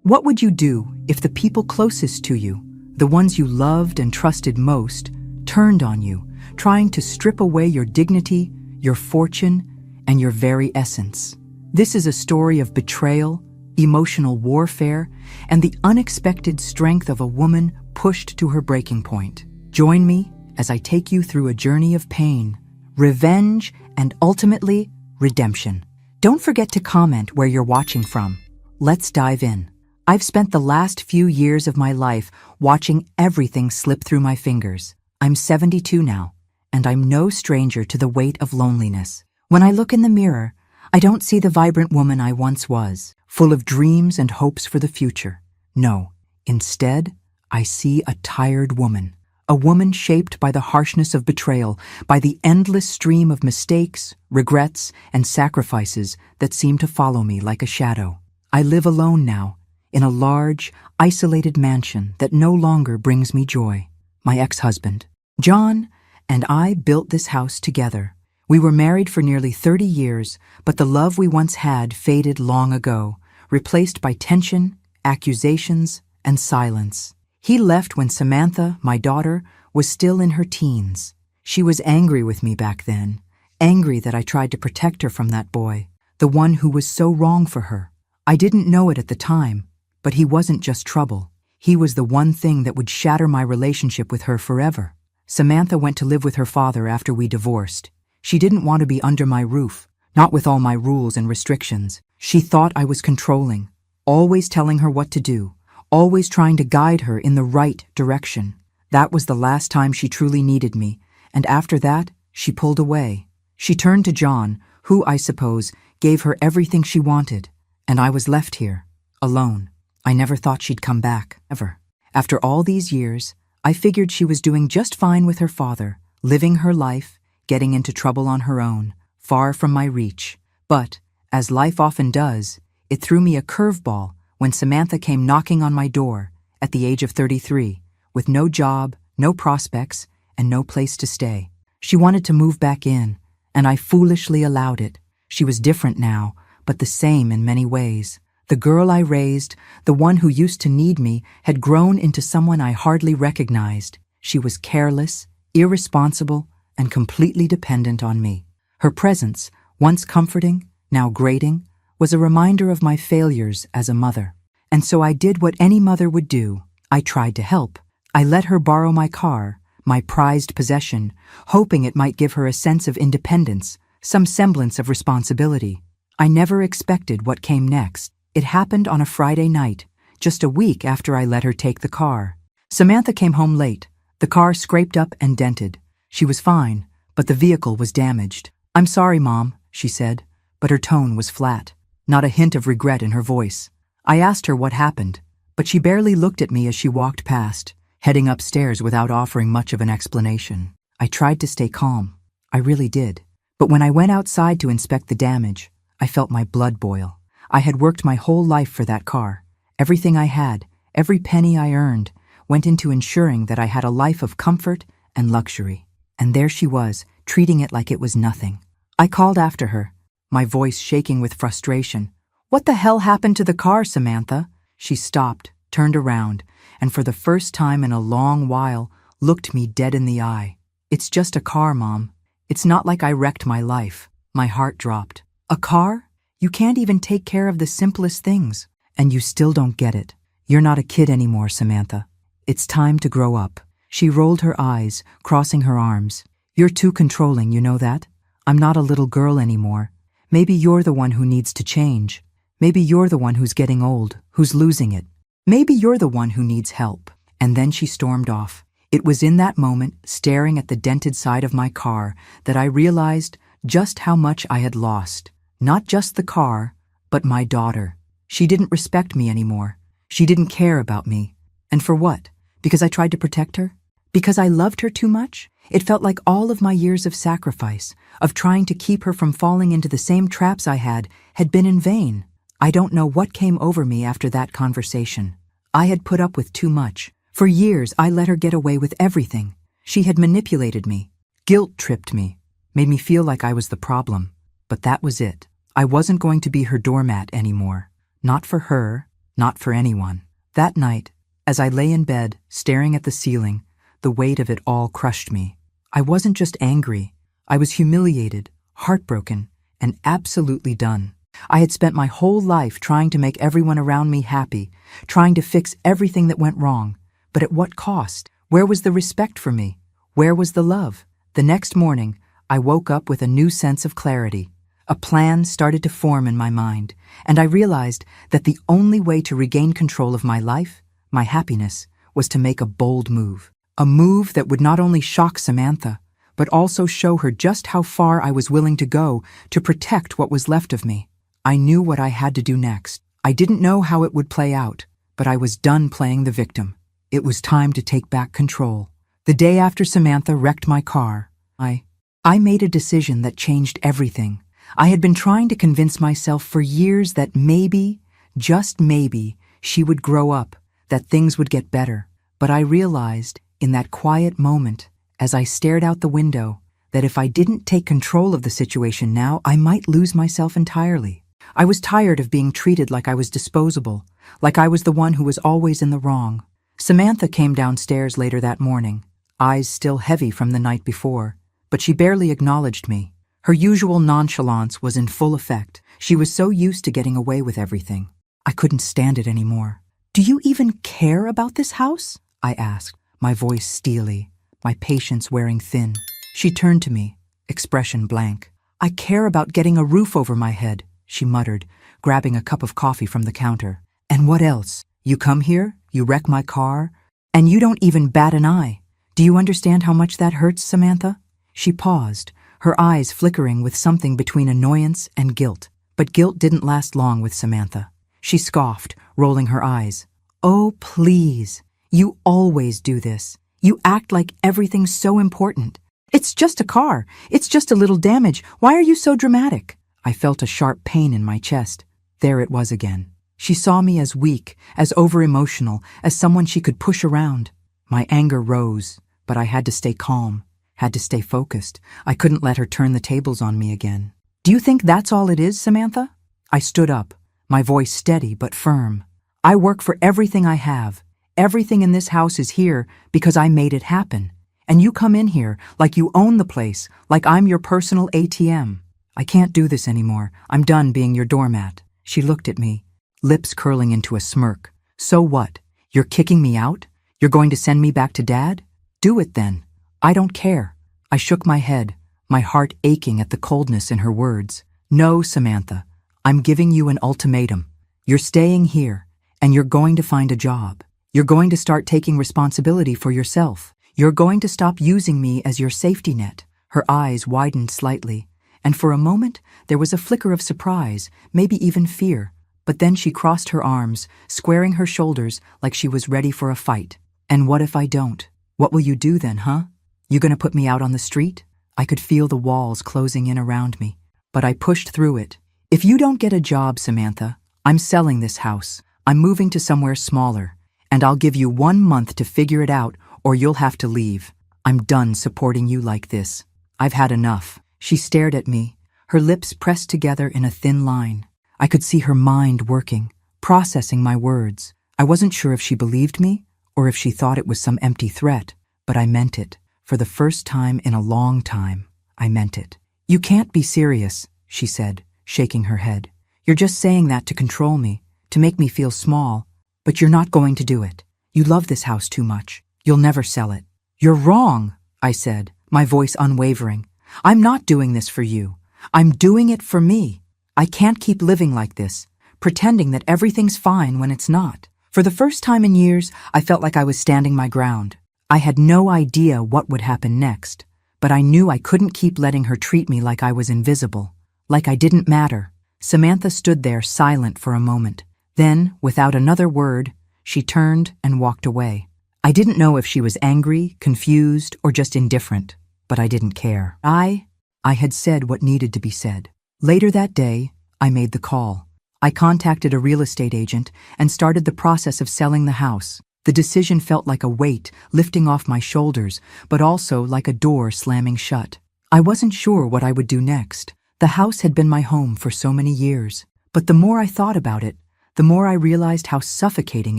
What would you do if the people closest to you, the ones you loved and trusted most, turned on you, trying to strip away your dignity, your fortune, and your very essence? This is a story of betrayal, emotional warfare, and the unexpected strength of a woman pushed to her breaking point. Join me as I take you through a journey of pain, revenge, and ultimately, redemption. Don't forget to comment where you're watching from. Let's dive in. I've spent the last few years of my life watching everything slip through my fingers. I'm 72 now, and I'm no stranger to the weight of loneliness. When I look in the mirror, I don't see the vibrant woman I once was, full of dreams and hopes for the future. No, instead, I see a tired woman. A woman shaped by the harshness of betrayal, by the endless stream of mistakes, regrets, and sacrifices that seem to follow me like a shadow. I live alone now, in a large, isolated mansion that no longer brings me joy. My ex-husband, John, and I built this house together. We were married for nearly 30 years, but the love we once had faded long ago, replaced by tension, accusations, and silence. He left when Samantha, my daughter, was still in her teens. She was angry with me back then, angry that I tried to protect her from that boy, the one who was so wrong for her. I didn't know it at the time, but he wasn't just trouble. He was the one thing that would shatter my relationship with her forever. Samantha went to live with her father after we divorced. She didn't want to be under my roof, not with all my rules and restrictions. She thought I was controlling, always telling her what to do, always trying to guide her in the right direction. That was the last time she truly needed me, and after that, she pulled away. She turned to John, who, I suppose, gave her everything she wanted, and I was left here, alone. I never thought she'd come back, ever. After all these years, I figured she was doing just fine with her father, living her life, getting into trouble on her own, far from my reach. But, as life often does, it threw me a curveball when Samantha came knocking on my door, at the age of 33, with no job, no prospects, and no place to stay. She wanted to move back in, and I foolishly allowed it. She was different now, but the same in many ways. The girl I raised, the one who used to need me, had grown into someone I hardly recognized. She was careless, irresponsible, and completely dependent on me. Her presence, once comforting, now grating, was a reminder of my failures as a mother. And so I did what any mother would do. I tried to help. I let her borrow my car, my prized possession, hoping it might give her a sense of independence, some semblance of responsibility. I never expected what came next. It happened on a Friday night, just a week after I let her take the car. Samantha came home late, the car scraped up and dented. She was fine, but the vehicle was damaged. "I'm sorry, Mom," she said, but her tone was flat, not a hint of regret in her voice. I asked her what happened, but she barely looked at me as she walked past, heading upstairs without offering much of an explanation. I tried to stay calm. I really did. But when I went outside to inspect the damage, I felt my blood boil. I had worked my whole life for that car. Everything I had, every penny I earned, went into ensuring that I had a life of comfort and luxury. And there she was, treating it like it was nothing. I called after her, my voice shaking with frustration. "What the hell happened to the car, Samantha?" She stopped, turned around, and for the first time in a long while, looked me dead in the eye. "It's just a car, Mom. It's not like I wrecked my life." My heart dropped. "A car? You can't even take care of the simplest things. And you still don't get it. You're not a kid anymore, Samantha. It's time to grow up." She rolled her eyes, crossing her arms. "You're too controlling, you know that? I'm not a little girl anymore. Maybe you're the one who needs to change. Maybe you're the one who's getting old, who's losing it. Maybe you're the one who needs help." And then she stormed off. It was in that moment, staring at the dented side of my car, that I realized just how much I had lost. Not just the car, but my daughter. She didn't respect me anymore. She didn't care about me. And for what? Because I tried to protect her? Because I loved her too much? It felt like all of my years of sacrifice, of trying to keep her from falling into the same traps I had been in vain. I don't know what came over me after that conversation. I had put up with too much. For years, I let her get away with everything. She had manipulated me, guilt-tripped me, made me feel like I was the problem. But that was it. I wasn't going to be her doormat anymore. Not for her, not for anyone. That night, as I lay in bed, staring at the ceiling, the weight of it all crushed me. I wasn't just angry. I was humiliated, heartbroken, and absolutely done. I had spent my whole life trying to make everyone around me happy, trying to fix everything that went wrong. But at what cost? Where was the respect for me? Where was the love? The next morning, I woke up with a new sense of clarity. A plan started to form in my mind, and I realized that the only way to regain control of my life, my happiness, was to make a bold move. A move that would not only shock Samantha, but also show her just how far I was willing to go to protect what was left of me. I knew what I had to do next. I didn't know how it would play out, but I was done playing the victim. It was time to take back control. The day after Samantha wrecked my car, I made a decision that changed everything. I had been trying to convince myself for years that maybe, just maybe, she would grow up, that things would get better. But I realized, in that quiet moment, as I stared out the window, that if I didn't take control of the situation now, I might lose myself entirely. I was tired of being treated like I was disposable, like I was the one who was always in the wrong. Samantha came downstairs later that morning, eyes still heavy from the night before, but she barely acknowledged me. Her usual nonchalance was in full effect. She was so used to getting away with everything. I couldn't stand it anymore. "Do you even care about this house?" I asked, my voice steely, my patience wearing thin. She turned to me, expression blank. "I care about getting a roof over my head," she muttered, grabbing a cup of coffee from the counter. "And what else? You come here, you wreck my car, and you don't even bat an eye. Do you understand how much that hurts, Samantha?" She paused, her eyes flickering with something between annoyance and guilt. But guilt didn't last long with Samantha. She scoffed, rolling her eyes. "Oh, please. You always do this. You act like everything's so important. It's just a car. It's just a little damage. Why are you so dramatic?" I felt a sharp pain in my chest. There it was again. She saw me as weak, as over-emotional, as someone she could push around. My anger rose, but I had to stay calm, had to stay focused. I couldn't let her turn the tables on me again. "Do you think that's all it is, Samantha?" I stood up, my voice steady but firm. "I work for everything I have. Everything in this house is here because I made it happen. And you come in here like you own the place, like I'm your personal ATM. I can't do this anymore. I'm done being your doormat." She looked at me, lips curling into a smirk. "So what? You're kicking me out? You're going to send me back to Dad? Do it then. I don't care." I shook my head, my heart aching at the coldness in her words. "No, Samantha. I'm giving you an ultimatum. You're staying here, and you're going to find a job. You're going to start taking responsibility for yourself. You're going to stop using me as your safety net." Her eyes widened slightly, and for a moment there was a flicker of surprise, maybe even fear. But then she crossed her arms, squaring her shoulders like she was ready for a fight. "And what if I don't? What will you do then, huh? You gonna put me out on the street?" I could feel the walls closing in around me, but I pushed through it. "If you don't get a job, Samantha, I'm selling this house. I'm moving to somewhere smaller, and I'll give you 1 month to figure it out, or you'll have to leave. I'm done supporting you like this. I've had enough." She stared at me, her lips pressed together in a thin line. I could see her mind working, processing my words. I wasn't sure if she believed me, or if she thought it was some empty threat, but I meant it. For the first time in a long time, I meant it. "You can't be serious," she said, shaking her head. "You're just saying that to control me, to make me feel small, but you're not going to do it. You love this house too much. You'll never sell it." "You're wrong," I said, my voice unwavering. "I'm not doing this for you. I'm doing it for me. I can't keep living like this, pretending that everything's fine when it's not." For the first time in years, I felt like I was standing my ground. I had no idea what would happen next, but I knew I couldn't keep letting her treat me like I was invisible, like I didn't matter. Samantha stood there silent for a moment. Then, without another word, she turned and walked away. I didn't know if she was angry, confused, or just indifferent, but I didn't care. I had said what needed to be said. Later that day, I made the call. I contacted a real estate agent and started the process of selling the house. The decision felt like a weight lifting off my shoulders, but also like a door slamming shut. I wasn't sure what I would do next. The house had been my home for so many years, but the more I thought about it, the more I realized how suffocating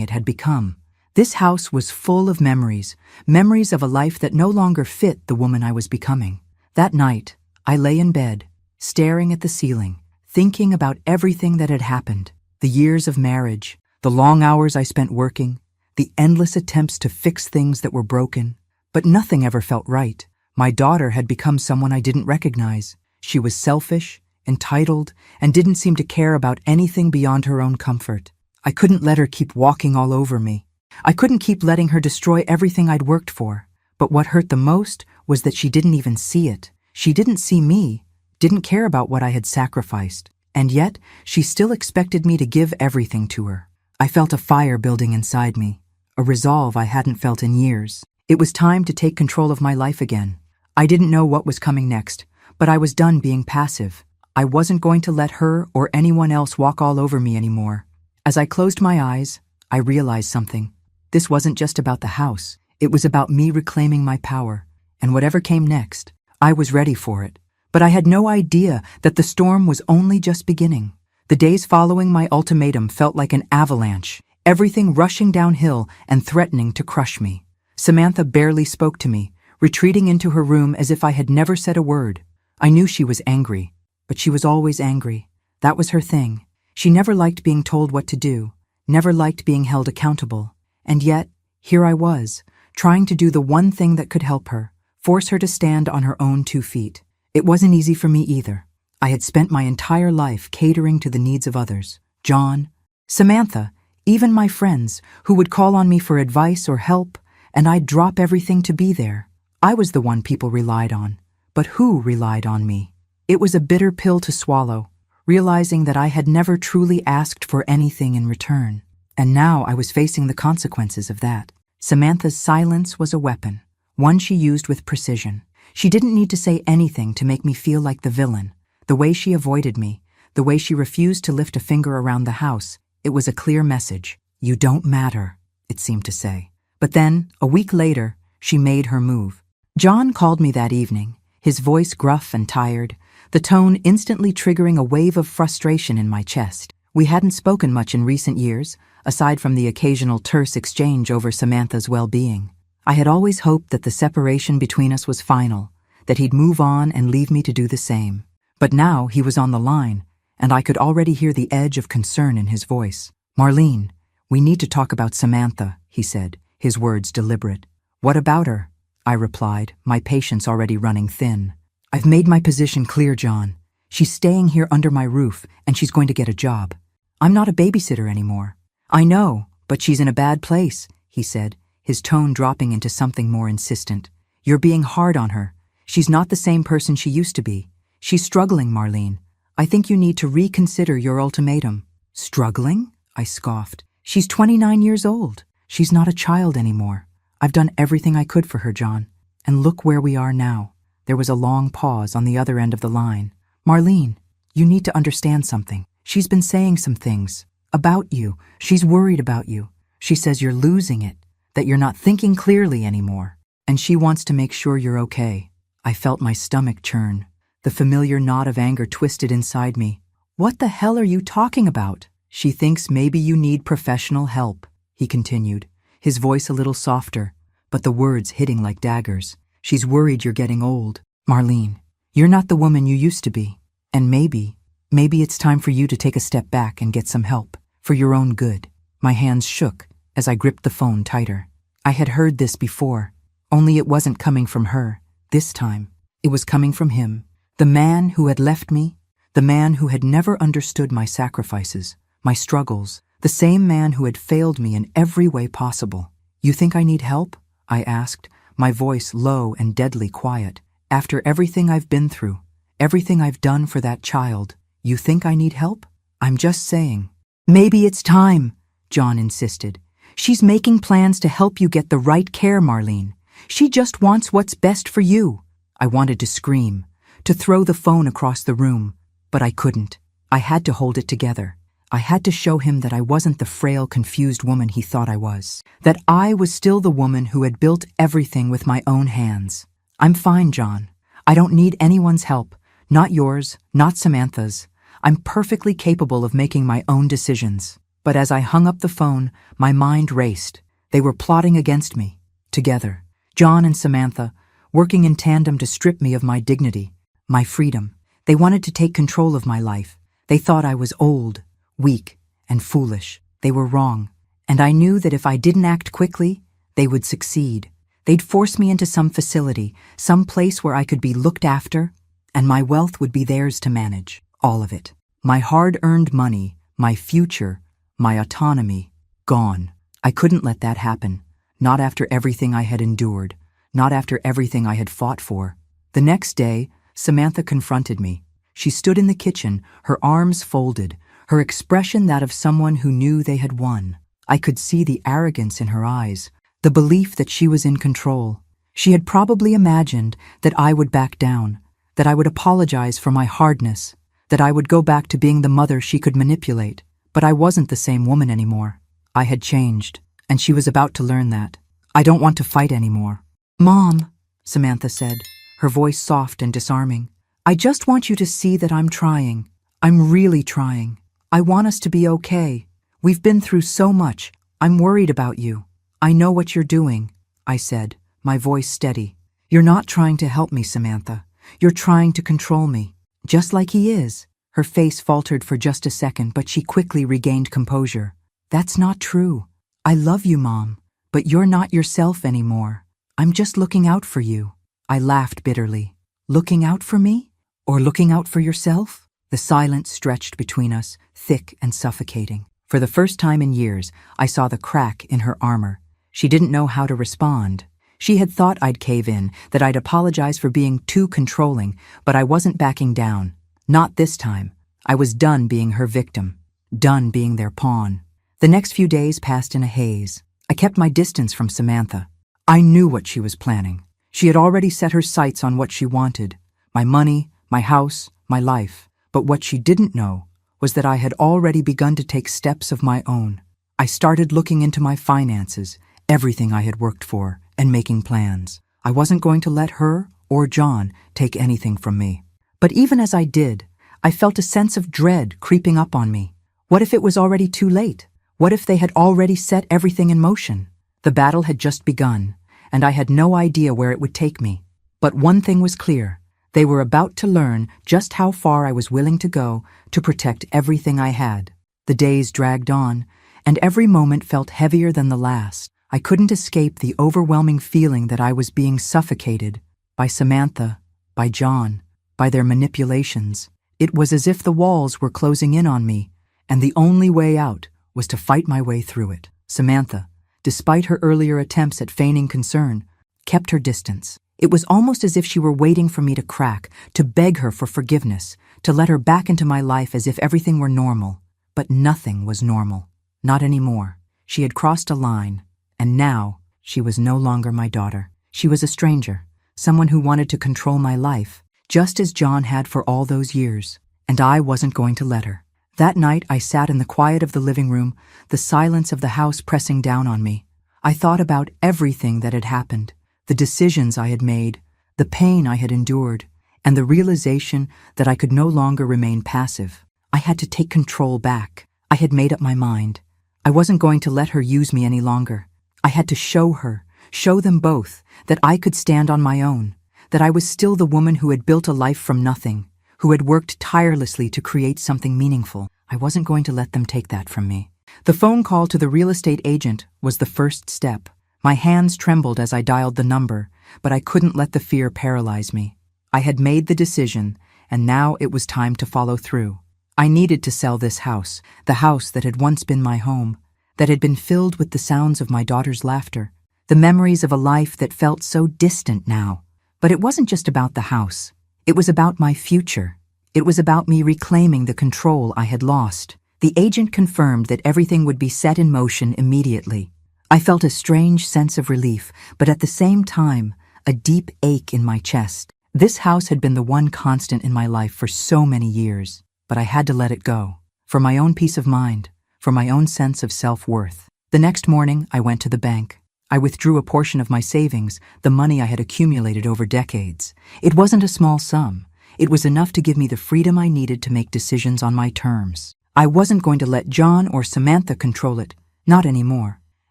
it had become. This house was full of memories, memories of a life that no longer fit the woman I was becoming. That night, I lay in bed, staring at the ceiling, thinking about everything that had happened. The years of marriage, the long hours I spent working, the endless attempts to fix things that were broken. But nothing ever felt right. My daughter had become someone I didn't recognize. She was selfish, entitled, and didn't seem to care about anything beyond her own comfort. I couldn't let her keep walking all over me. I couldn't keep letting her destroy everything I'd worked for. But what hurt the most was that she didn't even see it. She didn't see me, didn't care about what I had sacrificed. And yet, she still expected me to give everything to her. I felt a fire building inside me, a resolve I hadn't felt in years. It was time to take control of my life again. I didn't know what was coming next, but I was done being passive. I wasn't going to let her or anyone else walk all over me anymore. As I closed my eyes, I realized something. This wasn't just about the house. It was about me reclaiming my power. And whatever came next, I was ready for it. But I had no idea that the storm was only just beginning. The days following my ultimatum felt like an avalanche, everything rushing downhill and threatening to crush me. Samantha barely spoke to me, retreating into her room as if I had never said a word. I knew she was angry, but she was always angry. That was her thing. She never liked being told what to do, never liked being held accountable. And yet, here I was, trying to do the one thing that could help her, force her to stand on her own 2 feet. It wasn't easy for me either. I had spent my entire life catering to the needs of others. John, Samantha, even my friends, who would call on me for advice or help, and I'd drop everything to be there. I was the one people relied on. But who relied on me? It was a bitter pill to swallow, realizing that I had never truly asked for anything in return. And now I was facing the consequences of that. Samantha's silence was a weapon, one she used with precision. She didn't need to say anything to make me feel like the villain. The way she avoided me, the way she refused to lift a finger around the house, it was a clear message. You don't matter, it seemed to say. But then, a week later, she made her move. John called me that evening, his voice gruff and tired, the tone instantly triggering a wave of frustration in my chest. We hadn't spoken much in recent years, aside from the occasional terse exchange over Samantha's well-being. I had always hoped that the separation between us was final, that he'd move on and leave me to do the same. But now he was on the line, and I could already hear the edge of concern in his voice. Marlene, we need to talk about Samantha, he said, his words deliberate. What about her? I replied, my patience already running thin. I've made my position clear, John. She's staying here under my roof, and she's going to get a job. I'm not a babysitter anymore. I know, but she's in a bad place, he said, his tone dropping into something more insistent. You're being hard on her. She's not the same person she used to be. She's struggling, Marlene. I think you need to reconsider your ultimatum. Struggling? I scoffed. She's 29 years old. She's not a child anymore. I've done everything I could for her, John. And look where we are now. There was a long pause on the other end of the line. Marlene, you need to understand something. She's been saying some things about you. She's worried about you. She says you're losing it, that you're not thinking clearly anymore. And she wants to make sure you're okay. I felt my stomach churn. The familiar knot of anger twisted inside me. What the hell are you talking about? She thinks maybe you need professional help, he continued, his voice a little softer, but the words hitting like daggers. She's worried you're getting old. Marlene, you're not the woman you used to be. And maybe it's time for you to take a step back and get some help, for your own good. My hands shook as I gripped the phone tighter. I had heard this before, only it wasn't coming from her. This time, it was coming from him, the man who had left me, the man who had never understood my sacrifices, my struggles, the same man who had failed me in every way possible. You think I need help? I asked, my voice low and deadly quiet. After everything I've been through, everything I've done for that child, you think I need help? I'm just saying. Maybe it's time, John insisted. She's making plans to help you get the right care, Marlene. She just wants what's best for you. I wanted to scream, to throw the phone across the room, but I couldn't. I had to hold it together. I had to show him that I wasn't the frail, confused woman he thought I was, that I was still the woman who had built everything with my own hands. I'm fine, John. I don't need anyone's help, not yours, not Samantha's. I'm perfectly capable of making my own decisions. But as I hung up the phone, my mind raced. They were plotting against me. Together. John and Samantha, working in tandem to strip me of my dignity, my freedom. They wanted to take control of my life. They thought I was old, weak, and foolish. They were wrong. And I knew that if I didn't act quickly, they would succeed. They'd force me into some facility, some place where I could be looked after, and my wealth would be theirs to manage. All of it. My hard-earned money, my future, my autonomy, gone. I couldn't let that happen. Not after everything I had endured. Not after everything I had fought for. The next day, Samantha confronted me. She stood in the kitchen, her arms folded, her expression that of someone who knew they had won. I could see the arrogance in her eyes, the belief that she was in control. She had probably imagined that I would back down, that I would apologize for my hardness, that I would go back to being the mother she could manipulate. But I wasn't the same woman anymore. I had changed, and she was about to learn that. I don't want to fight anymore. Mom, Samantha said, her voice soft and disarming. I just want you to see that I'm trying. I'm really trying. I want us to be okay. We've been through so much. I'm worried about you. I know what you're doing, I said, my voice steady. You're not trying to help me, Samantha. You're trying to control me, just like he is. Her face faltered for just a second, but she quickly regained composure. That's not true. I love you, Mom, but you're not yourself anymore. I'm just looking out for you. I laughed bitterly. Looking out for me? Or looking out for yourself? The silence stretched between us, thick and suffocating. For the first time in years, I saw the crack in her armor. She didn't know how to respond. She had thought I'd cave in, that I'd apologize for being too controlling, but I wasn't backing down. Not this time. I was done being her victim. Done being their pawn. The next few days passed in a haze. I kept my distance from Samantha. I knew what she was planning. She had already set her sights on what she wanted. My money, my house, my life. But what she didn't know was that I had already begun to take steps of my own. I started looking into my finances, everything I had worked for, and making plans. I wasn't going to let her or John take anything from me. But even as I did, I felt a sense of dread creeping up on me. What if it was already too late? What if they had already set everything in motion? The battle had just begun, and I had no idea where it would take me. But one thing was clear. They were about to learn just how far I was willing to go to protect everything I had. The days dragged on, and every moment felt heavier than the last. I couldn't escape the overwhelming feeling that I was being suffocated by Samantha, by John, by their manipulations. It was as if the walls were closing in on me, and the only way out was to fight my way through it. Samantha, despite her earlier attempts at feigning concern, kept her distance. It was almost as if she were waiting for me to crack, to beg her for forgiveness, to let her back into my life as if everything were normal. But nothing was normal. Not anymore. She had crossed a line, and now she was no longer my daughter. She was a stranger, someone who wanted to control my life, just as John had for all those years, and I wasn't going to let her. That night I sat in the quiet of the living room, the silence of the house pressing down on me. I thought about everything that had happened, the decisions I had made, the pain I had endured, and the realization that I could no longer remain passive. I had to take control back. I had made up my mind. I wasn't going to let her use me any longer. I had to show her, show them both, that I could stand on my own, that I was still the woman who had built a life from nothing, who had worked tirelessly to create something meaningful. I wasn't going to let them take that from me. The phone call to the real estate agent was the first step. My hands trembled as I dialed the number, but I couldn't let the fear paralyze me. I had made the decision, and now it was time to follow through. I needed to sell this house, the house that had once been my home, that had been filled with the sounds of my daughter's laughter, the memories of a life that felt so distant now. But it wasn't just about the house. It was about my future. It was about me reclaiming the control I had lost. The agent confirmed that everything would be set in motion immediately. I felt a strange sense of relief, but at the same time, a deep ache in my chest. This house had been the one constant in my life for so many years, but I had to let it go. For my own peace of mind, for my own sense of self-worth. The next morning, I went to the bank. I withdrew a portion of my savings, the money I had accumulated over decades. It wasn't a small sum. It was enough to give me the freedom I needed to make decisions on my terms. I wasn't going to let John or Samantha control it, not anymore.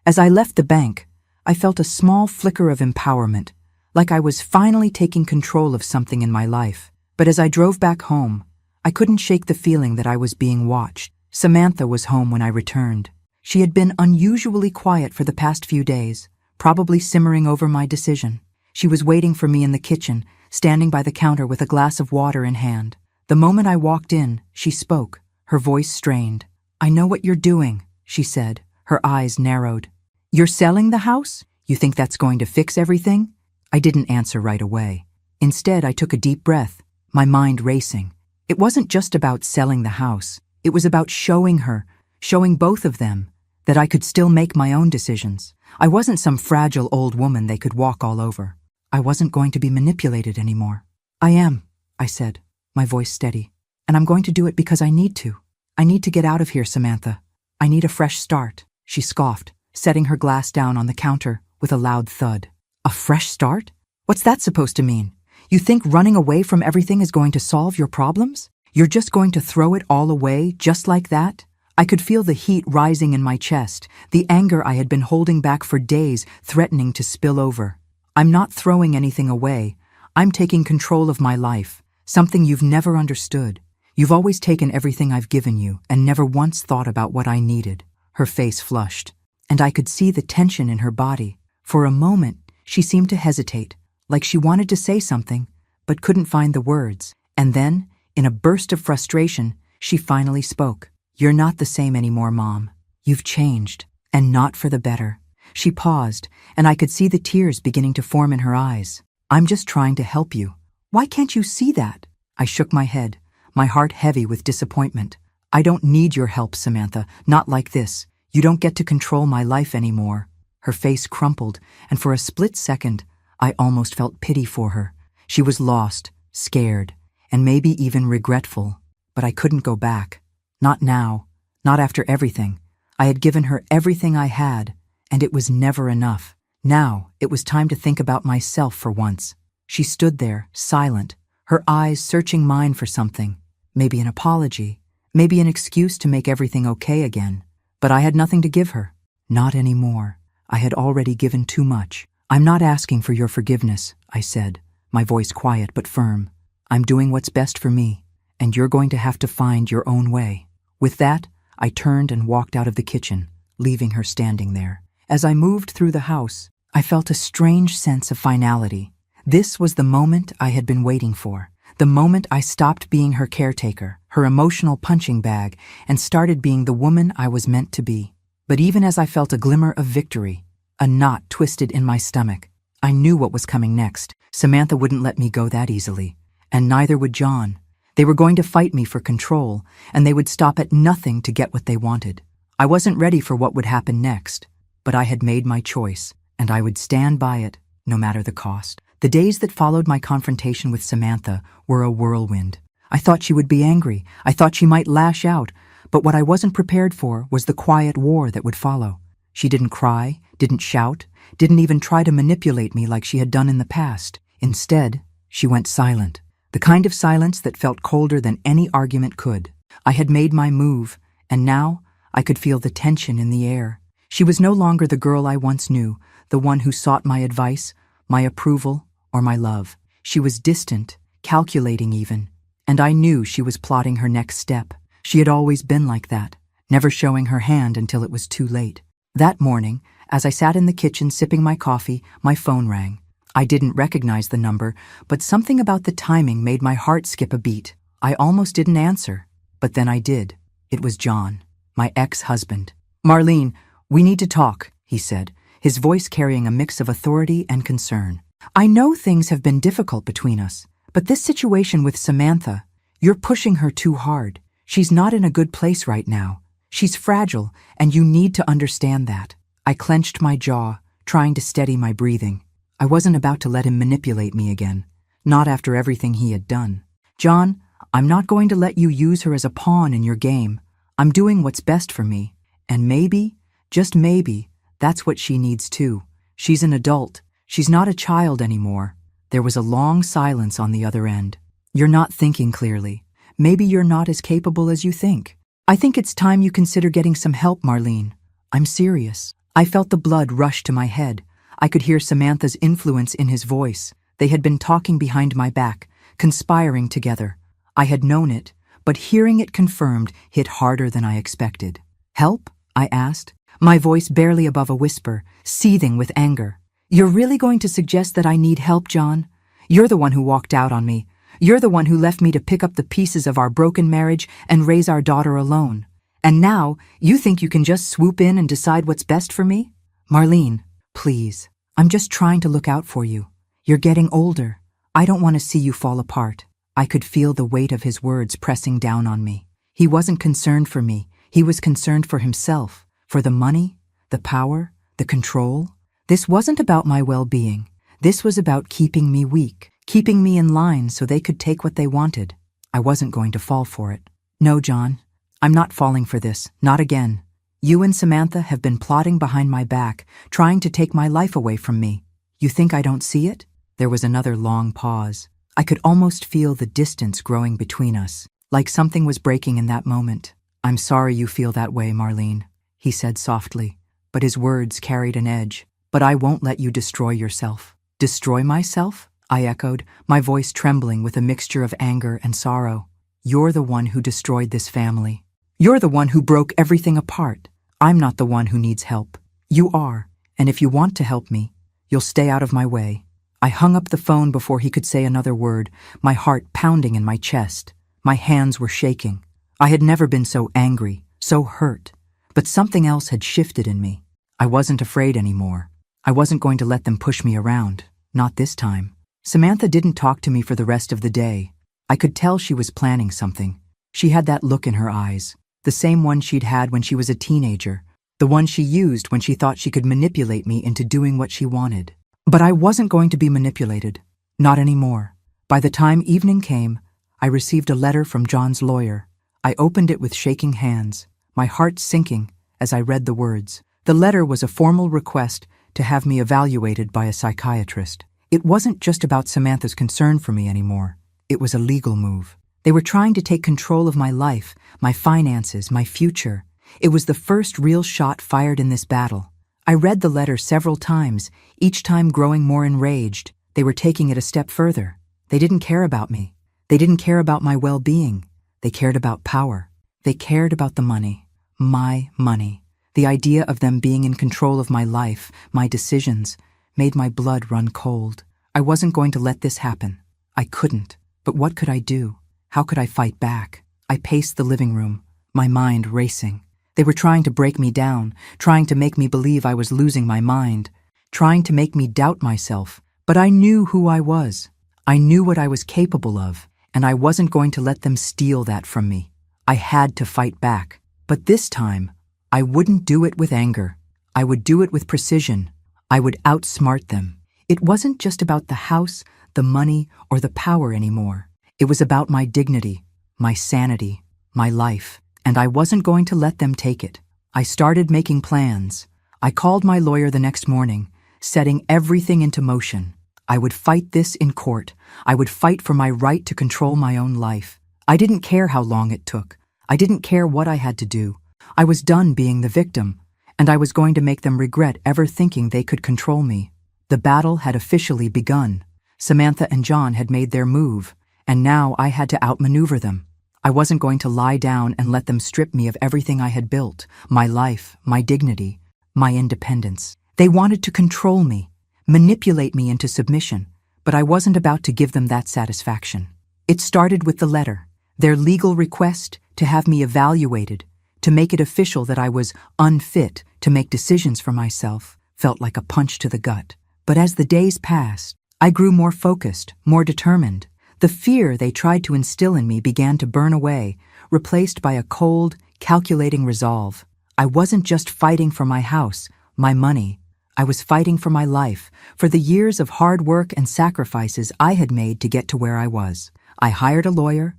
As I left the bank, I felt a small flicker of empowerment, like I was finally taking control of something in my life. But as I drove back home, I couldn't shake the feeling that I was being watched. Samantha was home when I returned. She had been unusually quiet for the past few days, probably simmering over my decision. She was waiting for me in the kitchen, standing by the counter with a glass of water in hand. The moment I walked in, she spoke, her voice strained. "I know what you're doing," she said, her eyes narrowed. "You're selling the house? You think that's going to fix everything?" I didn't answer right away. Instead, I took a deep breath, my mind racing. It wasn't just about selling the house. It was about showing both of them, that I could still make my own decisions. I wasn't some fragile old woman they could walk all over. I wasn't going to be manipulated anymore. "I am," I said, my voice steady. "And I'm going to do it because I need to. I need to get out of here, Samantha. I need a fresh start." She scoffed, setting her glass down on the counter with a loud thud. "A fresh start? What's that supposed to mean? You think running away from everything is going to solve your problems? You're just going to throw it all away just like that?" I could feel the heat rising in my chest, the anger I had been holding back for days threatening to spill over. "I'm not throwing anything away. I'm taking control of my life, something you've never understood. You've always taken everything I've given you and never once thought about what I needed." Her face flushed, and I could see the tension in her body. For a moment, she seemed to hesitate, like she wanted to say something, but couldn't find the words. And then, in a burst of frustration, she finally spoke. "You're not the same anymore, Mom. You've changed, and not for the better." She paused, and I could see the tears beginning to form in her eyes. "I'm just trying to help you. Why can't you see that?" I shook my head, my heart heavy with disappointment. "I don't need your help, Samantha, not like this. You don't get to control my life anymore." Her face crumpled, and for a split second, I almost felt pity for her. She was lost, scared, and maybe even regretful. But I couldn't go back. Not now, not after everything. I had given her everything I had, and it was never enough. Now, it was time to think about myself for once. She stood there, silent, her eyes searching mine for something. Maybe an apology, maybe an excuse to make everything okay again. But I had nothing to give her. Not anymore. I had already given too much. "I'm not asking for your forgiveness," I said, my voice quiet but firm. "I'm doing what's best for me, and you're going to have to find your own way." With that, I turned and walked out of the kitchen, leaving her standing there. As I moved through the house, I felt a strange sense of finality. This was the moment I had been waiting for. The moment I stopped being her caretaker, her emotional punching bag, and started being the woman I was meant to be. But even as I felt a glimmer of victory, a knot twisted in my stomach. I knew what was coming next. Samantha wouldn't let me go that easily, and neither would John. They were going to fight me for control, and they would stop at nothing to get what they wanted. I wasn't ready for what would happen next, but I had made my choice, and I would stand by it, no matter the cost. The days that followed my confrontation with Samantha were a whirlwind. I thought she would be angry. I thought she might lash out, but what I wasn't prepared for was the quiet war that would follow. She didn't cry, didn't shout, didn't even try to manipulate me like she had done in the past. Instead, she went silent. The kind of silence that felt colder than any argument could. I had made my move, and now I could feel the tension in the air. She was no longer the girl I once knew, the one who sought my advice, my approval, or my love. She was distant, calculating even, and I knew she was plotting her next step. She had always been like that, never showing her hand until it was too late. That morning, as I sat in the kitchen sipping my coffee, my phone rang. I didn't recognize the number, but something about the timing made my heart skip a beat. I almost didn't answer, but then I did. It was John, my ex-husband. "Marlene, we need to talk," he said, his voice carrying a mix of authority and concern. "I know things have been difficult between us, but this situation with Samantha, you're pushing her too hard. She's not in a good place right now. She's fragile, and you need to understand that." I clenched my jaw, trying to steady my breathing. I wasn't about to let him manipulate me again, not after everything he had done. "John, I'm not going to let you use her as a pawn in your game. I'm doing what's best for me, and maybe, just maybe, that's what she needs too. She's an adult. She's not a child anymore." There was a long silence on the other end. "You're not thinking clearly. Maybe you're not as capable as you think." I think it's time you consider getting some help, Marlene. I'm serious. I felt the blood rush to my head. I could hear Samantha's influence in his voice. They had been talking behind my back, conspiring together. I had known it, but hearing it confirmed hit harder than I expected. Help? I asked, my voice barely above a whisper, seething with anger. You're really going to suggest that I need help, John? You're the one who walked out on me. You're the one who left me to pick up the pieces of our broken marriage and raise our daughter alone. And now, you think you can just swoop in and decide what's best for me? Marlene, please. I'm just trying to look out for you. You're getting older. I don't want to see you fall apart. I could feel the weight of his words pressing down on me. He wasn't concerned for me. He was concerned for himself, for the money, the power, the control. This wasn't about my well-being. This was about keeping me weak, keeping me in line so they could take what they wanted. I wasn't going to fall for it. No, John, I'm not falling for this, not again. You and Samantha have been plotting behind my back, trying to take my life away from me. You think I don't see it? There was another long pause. I could almost feel the distance growing between us, like something was breaking in that moment. I'm sorry you feel that way, Marlene, he said softly, but his words carried an edge. But I won't let you destroy yourself. Destroy myself? I echoed, my voice trembling with a mixture of anger and sorrow. You're the one who destroyed this family. You're the one who broke everything apart. I'm not the one who needs help. You are, and if you want to help me, you'll stay out of my way. I hung up the phone before he could say another word, my heart pounding in my chest. My hands were shaking. I had never been so angry, so hurt. But something else had shifted in me. I wasn't afraid anymore. I wasn't going to let them push me around. Not this time. Samantha didn't talk to me for the rest of the day. I could tell she was planning something. She had that look in her eyes, the same one she'd had when she was a teenager, the one she used when she thought she could manipulate me into doing what she wanted. But I wasn't going to be manipulated. Not anymore. By the time evening came, I received a letter from John's lawyer. I opened it with shaking hands, my heart sinking as I read the words. The letter was a formal request to have me evaluated by a psychiatrist. It wasn't just about Samantha's concern for me anymore. It was a legal move. They were trying to take control of my life, my finances, my future. It was the first real shot fired in this battle. I read the letter several times, each time growing more enraged. They were taking it a step further. They didn't care about me. They didn't care about my well-being. They cared about power. They cared about the money. My money. The idea of them being in control of my life, my decisions, made my blood run cold. I wasn't going to let this happen. I couldn't. But what could I do? How could I fight back? I paced the living room, my mind racing. They were trying to break me down, trying to make me believe I was losing my mind, trying to make me doubt myself. But I knew who I was. I knew what I was capable of, and I wasn't going to let them steal that from me. I had to fight back. But this time, I wouldn't do it with anger. I would do it with precision. I would outsmart them. It wasn't just about the house, the money, or the power anymore. It was about my dignity, my sanity, my life, and I wasn't going to let them take it. I started making plans. I called my lawyer the next morning, setting everything into motion. I would fight this in court. I would fight for my right to control my own life. I didn't care how long it took. I didn't care what I had to do. I was done being the victim, and I was going to make them regret ever thinking they could control me. The battle had officially begun. Samantha and John had made their move, and now I had to outmaneuver them. I wasn't going to lie down and let them strip me of everything I had built, my life, my dignity, my independence. They wanted to control me, manipulate me into submission, but I wasn't about to give them that satisfaction. It started with the letter, their legal request to have me evaluated, to make it official that I was unfit to make decisions for myself, felt like a punch to the gut. But as the days passed, I grew more focused, more determined. The fear they tried to instill in me began to burn away, replaced by a cold, calculating resolve. I wasn't just fighting for my house, my money. I was fighting for my life, for the years of hard work and sacrifices I had made to get to where I was. I hired a lawyer,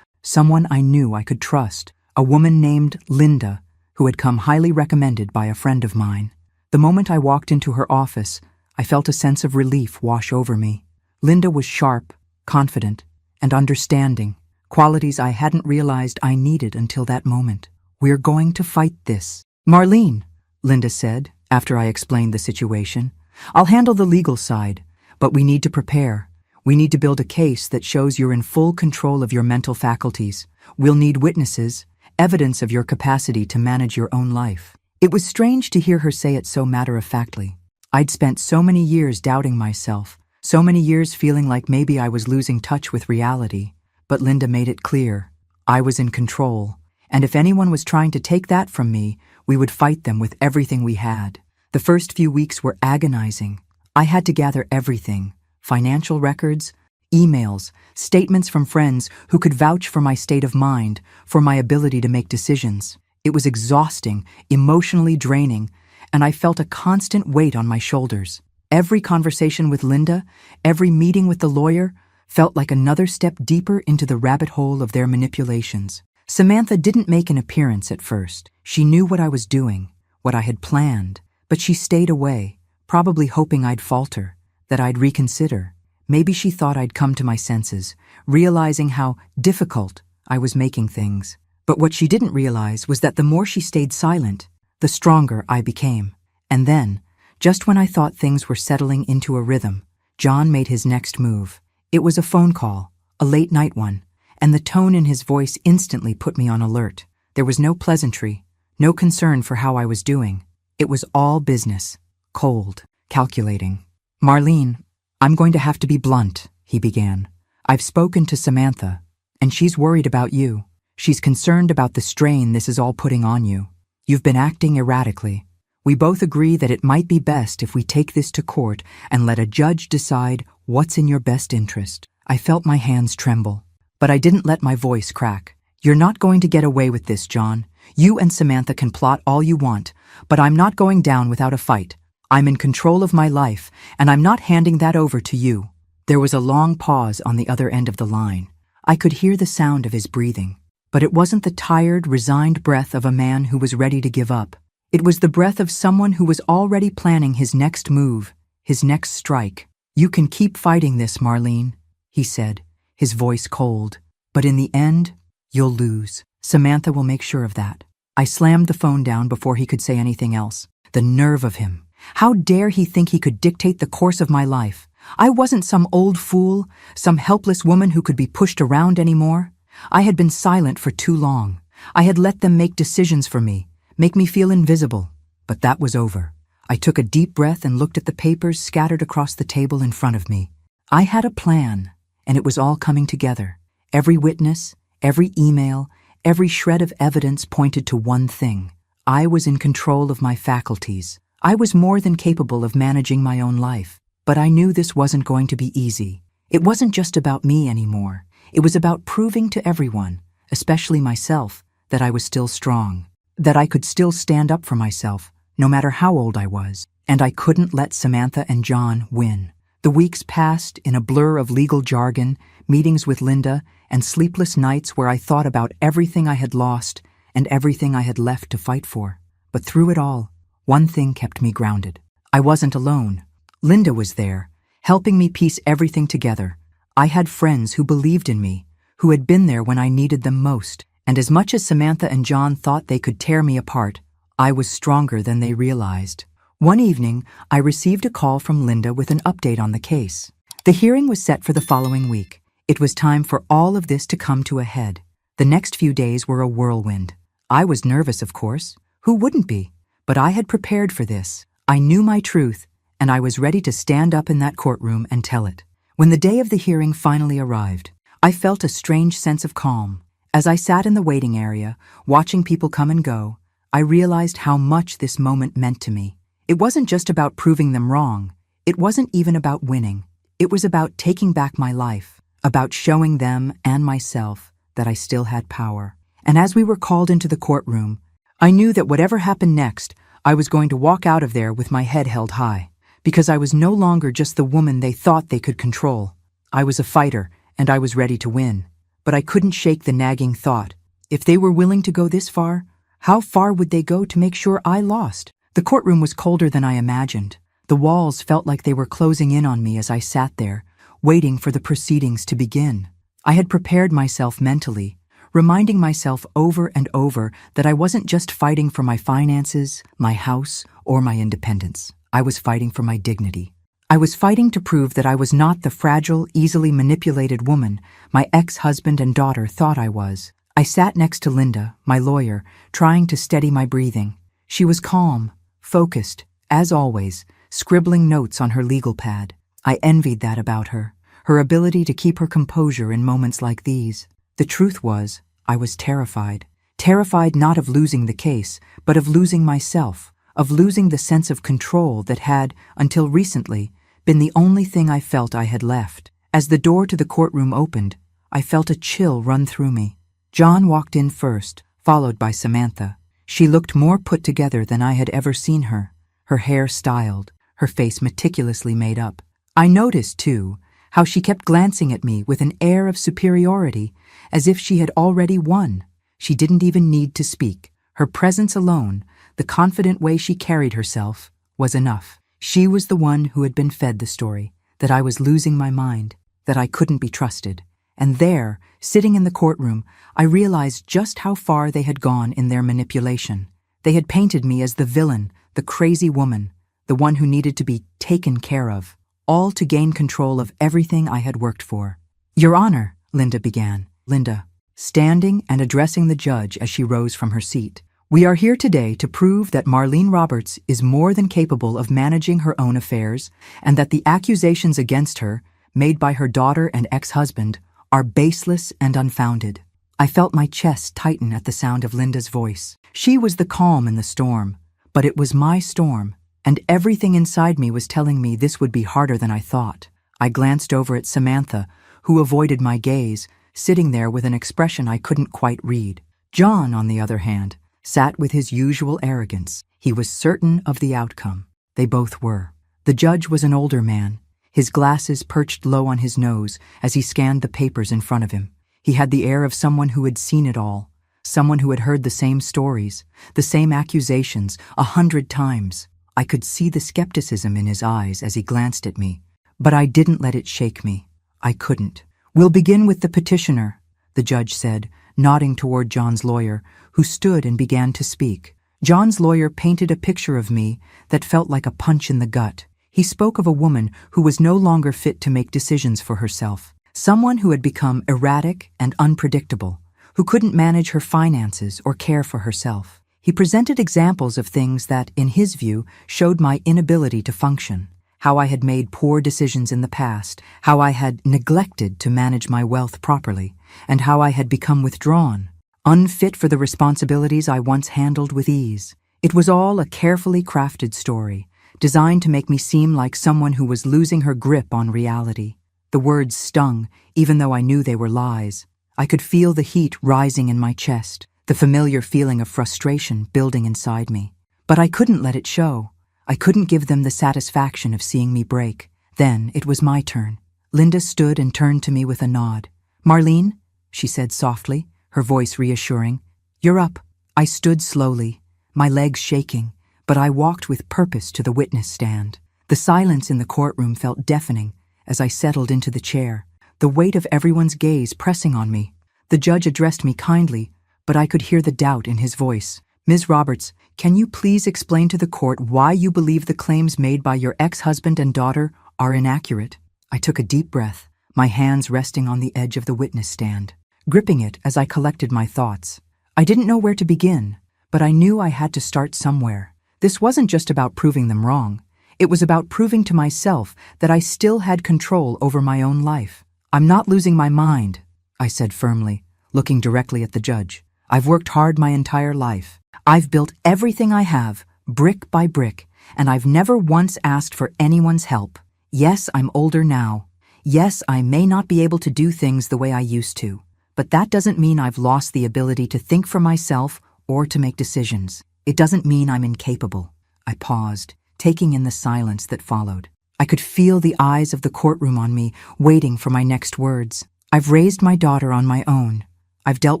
someone I knew I could trust, a woman named Linda, who had come highly recommended by a friend of mine. The moment I walked into her office, I felt a sense of relief wash over me. Linda was sharp, confident, and understanding, qualities I hadn't realized I needed until that moment. We're going to fight this. Marlene, Linda said, after I explained the situation, I'll handle the legal side, but we need to prepare. We need to build a case that shows you're in full control of your mental faculties. We'll need witnesses, evidence of your capacity to manage your own life. It was strange to hear her say it so matter-of-factly. I'd spent so many years doubting myself, so many years feeling like maybe I was losing touch with reality. But Linda made it clear. I was in control, and if anyone was trying to take that from me, we would fight them with everything we had. The first few weeks were agonizing. I had to gather everything: financial records, emails, statements from friends who could vouch for my state of mind, for my ability to make decisions. It was exhausting, emotionally draining, and I felt a constant weight on my shoulders. Every conversation with Linda, every meeting with the lawyer, felt like another step deeper into the rabbit hole of their manipulations. Samantha didn't make an appearance at first. She knew what I was doing, what I had planned, but she stayed away, probably hoping I'd falter, that I'd reconsider. Maybe she thought I'd come to my senses, realizing how difficult I was making things. But what she didn't realize was that the more she stayed silent, the stronger I became. And then, just when I thought things were settling into a rhythm, John made his next move. It was a phone call, a late-night one, and the tone in his voice instantly put me on alert. There was no pleasantry, no concern for how I was doing. It was all business, cold, calculating. Marlene, I'm going to have to be blunt, he began. I've spoken to Samantha, and she's worried about you. She's concerned about the strain this is all putting on you. You've been acting erratically. We both agree that it might be best if we take this to court and let a judge decide what's in your best interest. I felt my hands tremble, but I didn't let my voice crack. You're not going to get away with this, John. You and Samantha can plot all you want, but I'm not going down without a fight. I'm in control of my life, and I'm not handing that over to you. There was a long pause on the other end of the line. I could hear the sound of his breathing, but it wasn't the tired, resigned breath of a man who was ready to give up. It was the breath of someone who was already planning his next move, his next strike. You can keep fighting this, Marlene, he said, his voice cold. But in the end, you'll lose. Samantha will make sure of that. I slammed the phone down before he could say anything else. The nerve of him. How dare he think he could dictate the course of my life? I wasn't some old fool, some helpless woman who could be pushed around anymore. I had been silent for too long. I had let them make decisions for me, make me feel invisible. But that was over. I took a deep breath and looked at the papers scattered across the table in front of me. I had a plan, and it was all coming together. Every witness, every email, every shred of evidence pointed to one thing. I was in control of my faculties. I was more than capable of managing my own life. But I knew this wasn't going to be easy. It wasn't just about me anymore. It was about proving to everyone, especially myself, that I was still strong, that I could still stand up for myself, no matter how old I was. And I couldn't let Samantha and John win. The weeks passed in a blur of legal jargon, meetings with Linda, and sleepless nights where I thought about everything I had lost and everything I had left to fight for. But through it all, one thing kept me grounded. I wasn't alone. Linda was there, helping me piece everything together. I had friends who believed in me, who had been there when I needed them most. And as much as Samantha and John thought they could tear me apart, I was stronger than they realized. One evening, I received a call from Linda with an update on the case. The hearing was set for the following week. It was time for all of this to come to a head. The next few days were a whirlwind. I was nervous, of course. Who wouldn't be? But I had prepared for this. I knew my truth, and I was ready to stand up in that courtroom and tell it. When the day of the hearing finally arrived, I felt a strange sense of calm. As I sat in the waiting area, watching people come and go, I realized how much this moment meant to me. It wasn't just about proving them wrong. It wasn't even about winning. It was about taking back my life, about showing them and myself that I still had power. And as we were called into the courtroom, I knew that whatever happened next, I was going to walk out of there with my head held high, because I was no longer just the woman they thought they could control. I was a fighter, and I was ready to win. But I couldn't shake the nagging thought. If they were willing to go this far, how far would they go to make sure I lost? The courtroom was colder than I imagined. The walls felt like they were closing in on me as I sat there, waiting for the proceedings to begin. I had prepared myself mentally, reminding myself over and over that I wasn't just fighting for my finances, my house, or my independence. I was fighting for my dignity. I was fighting to prove that I was not the fragile, easily manipulated woman my ex-husband and daughter thought I was. I sat next to Linda, my lawyer, trying to steady my breathing. She was calm, focused, as always, scribbling notes on her legal pad. I envied that about her, her ability to keep her composure in moments like these. The truth was, I was terrified. Terrified not of losing the case, but of losing myself, of losing the sense of control that had, until recently, been the only thing I felt I had left. As the door to the courtroom opened, I felt a chill run through me. John walked in first, followed by Samantha. She looked more put together than I had ever seen her, her hair styled, her face meticulously made up. I noticed, too, how she kept glancing at me with an air of superiority, as if she had already won. She didn't even need to speak. Her presence alone, the confident way she carried herself, was enough. She was the one who had been fed the story, that I was losing my mind, that I couldn't be trusted. And there, sitting in the courtroom, I realized just how far they had gone in their manipulation. They had painted me as the villain, the crazy woman, the one who needed to be taken care of, all to gain control of everything I had worked for. "Your Honor," Linda began. Linda, standing and addressing the judge as she rose from her seat. "We are here today to prove that Marlene Roberts is more than capable of managing her own affairs, and that the accusations against her, made by her daughter and ex-husband, are baseless and unfounded." I felt my chest tighten at the sound of Linda's voice. She was the calm in the storm, but it was my storm, and everything inside me was telling me this would be harder than I thought. I glanced over at Samantha, who avoided my gaze, sitting there with an expression I couldn't quite read. John, on the other hand, sat with his usual arrogance. He was certain of the outcome. They both were. The judge was an older man, his glasses perched low on his nose as he scanned the papers in front of him. He had the air of someone who had seen it all, someone who had heard the same stories, the same accusations 100 times. I could see the skepticism in his eyes as he glanced at me, but I didn't let it shake me. I couldn't. "We'll begin with the petitioner," the judge said, nodding toward John's lawyer, who stood and began to speak. John's lawyer painted a picture of me that felt like a punch in the gut. He spoke of a woman who was no longer fit to make decisions for herself, someone who had become erratic and unpredictable, who couldn't manage her finances or care for herself. He presented examples of things that, in his view, showed my inability to function, how I had made poor decisions in the past, how I had neglected to manage my wealth properly, and how I had become withdrawn, unfit for the responsibilities I once handled with ease. It was all a carefully crafted story, designed to make me seem like someone who was losing her grip on reality. The words stung, even though I knew they were lies. I could feel the heat rising in my chest, the familiar feeling of frustration building inside me. But I couldn't let it show. I couldn't give them the satisfaction of seeing me break. Then it was my turn. Linda stood and turned to me with a nod. "Marlene," she said softly, her voice reassuring, "you're up." I stood slowly, my legs shaking, but I walked with purpose to the witness stand. The silence in the courtroom felt deafening as I settled into the chair, the weight of everyone's gaze pressing on me. The judge addressed me kindly, but I could hear the doubt in his voice. "Ms. Roberts, can you please explain to the court why you believe the claims made by your ex-husband and daughter are inaccurate?" I took a deep breath, my hands resting on the edge of the witness stand, gripping it as I collected my thoughts. I didn't know where to begin, but I knew I had to start somewhere. This wasn't just about proving them wrong. It was about proving to myself that I still had control over my own life. "I'm not losing my mind," I said firmly, looking directly at the judge. "I've worked hard my entire life. I've built everything I have, brick by brick, and I've never once asked for anyone's help. Yes, I'm older now. Yes, I may not be able to do things the way I used to, but that doesn't mean I've lost the ability to think for myself or to make decisions. It doesn't mean I'm incapable." I paused, taking in the silence that followed. I could feel the eyes of the courtroom on me, waiting for my next words. "I've raised my daughter on my own. I've dealt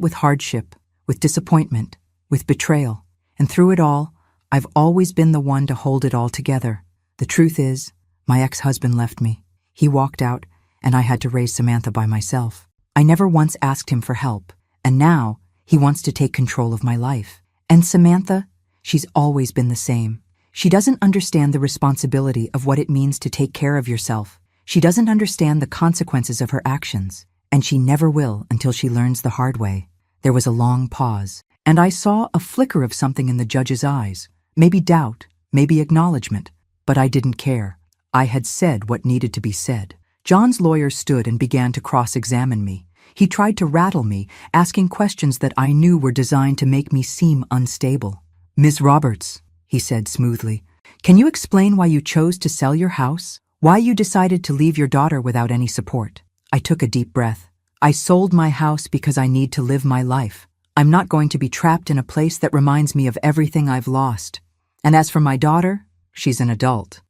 with hardship, with disappointment, with betrayal, and through it all, I've always been the one to hold it all together. The truth is, my ex-husband left me. He walked out, and I had to raise Samantha by myself. I never once asked him for help, And now, he wants to take control of my life. And Samantha, she's always been the same. She doesn't understand the responsibility of what it means to take care of yourself. She doesn't understand the consequences of her actions, and she never will until she learns the hard way. There was a long pause, and I saw a flicker of something in the judge's eyes. Maybe doubt, maybe acknowledgement, but I didn't care. I had said what needed to be said. John's lawyer stood and began to cross-examine me. He tried to rattle me, asking questions that I knew were designed to make me seem unstable. "Ms. Roberts," he said smoothly, "can you explain why you chose to sell your house? Why you decided to leave your daughter without any support?" I took a deep breath. "I sold my house because I need to live my life. I'm not going to be trapped in a place that reminds me of everything I've lost. And as for my daughter, she's an adult.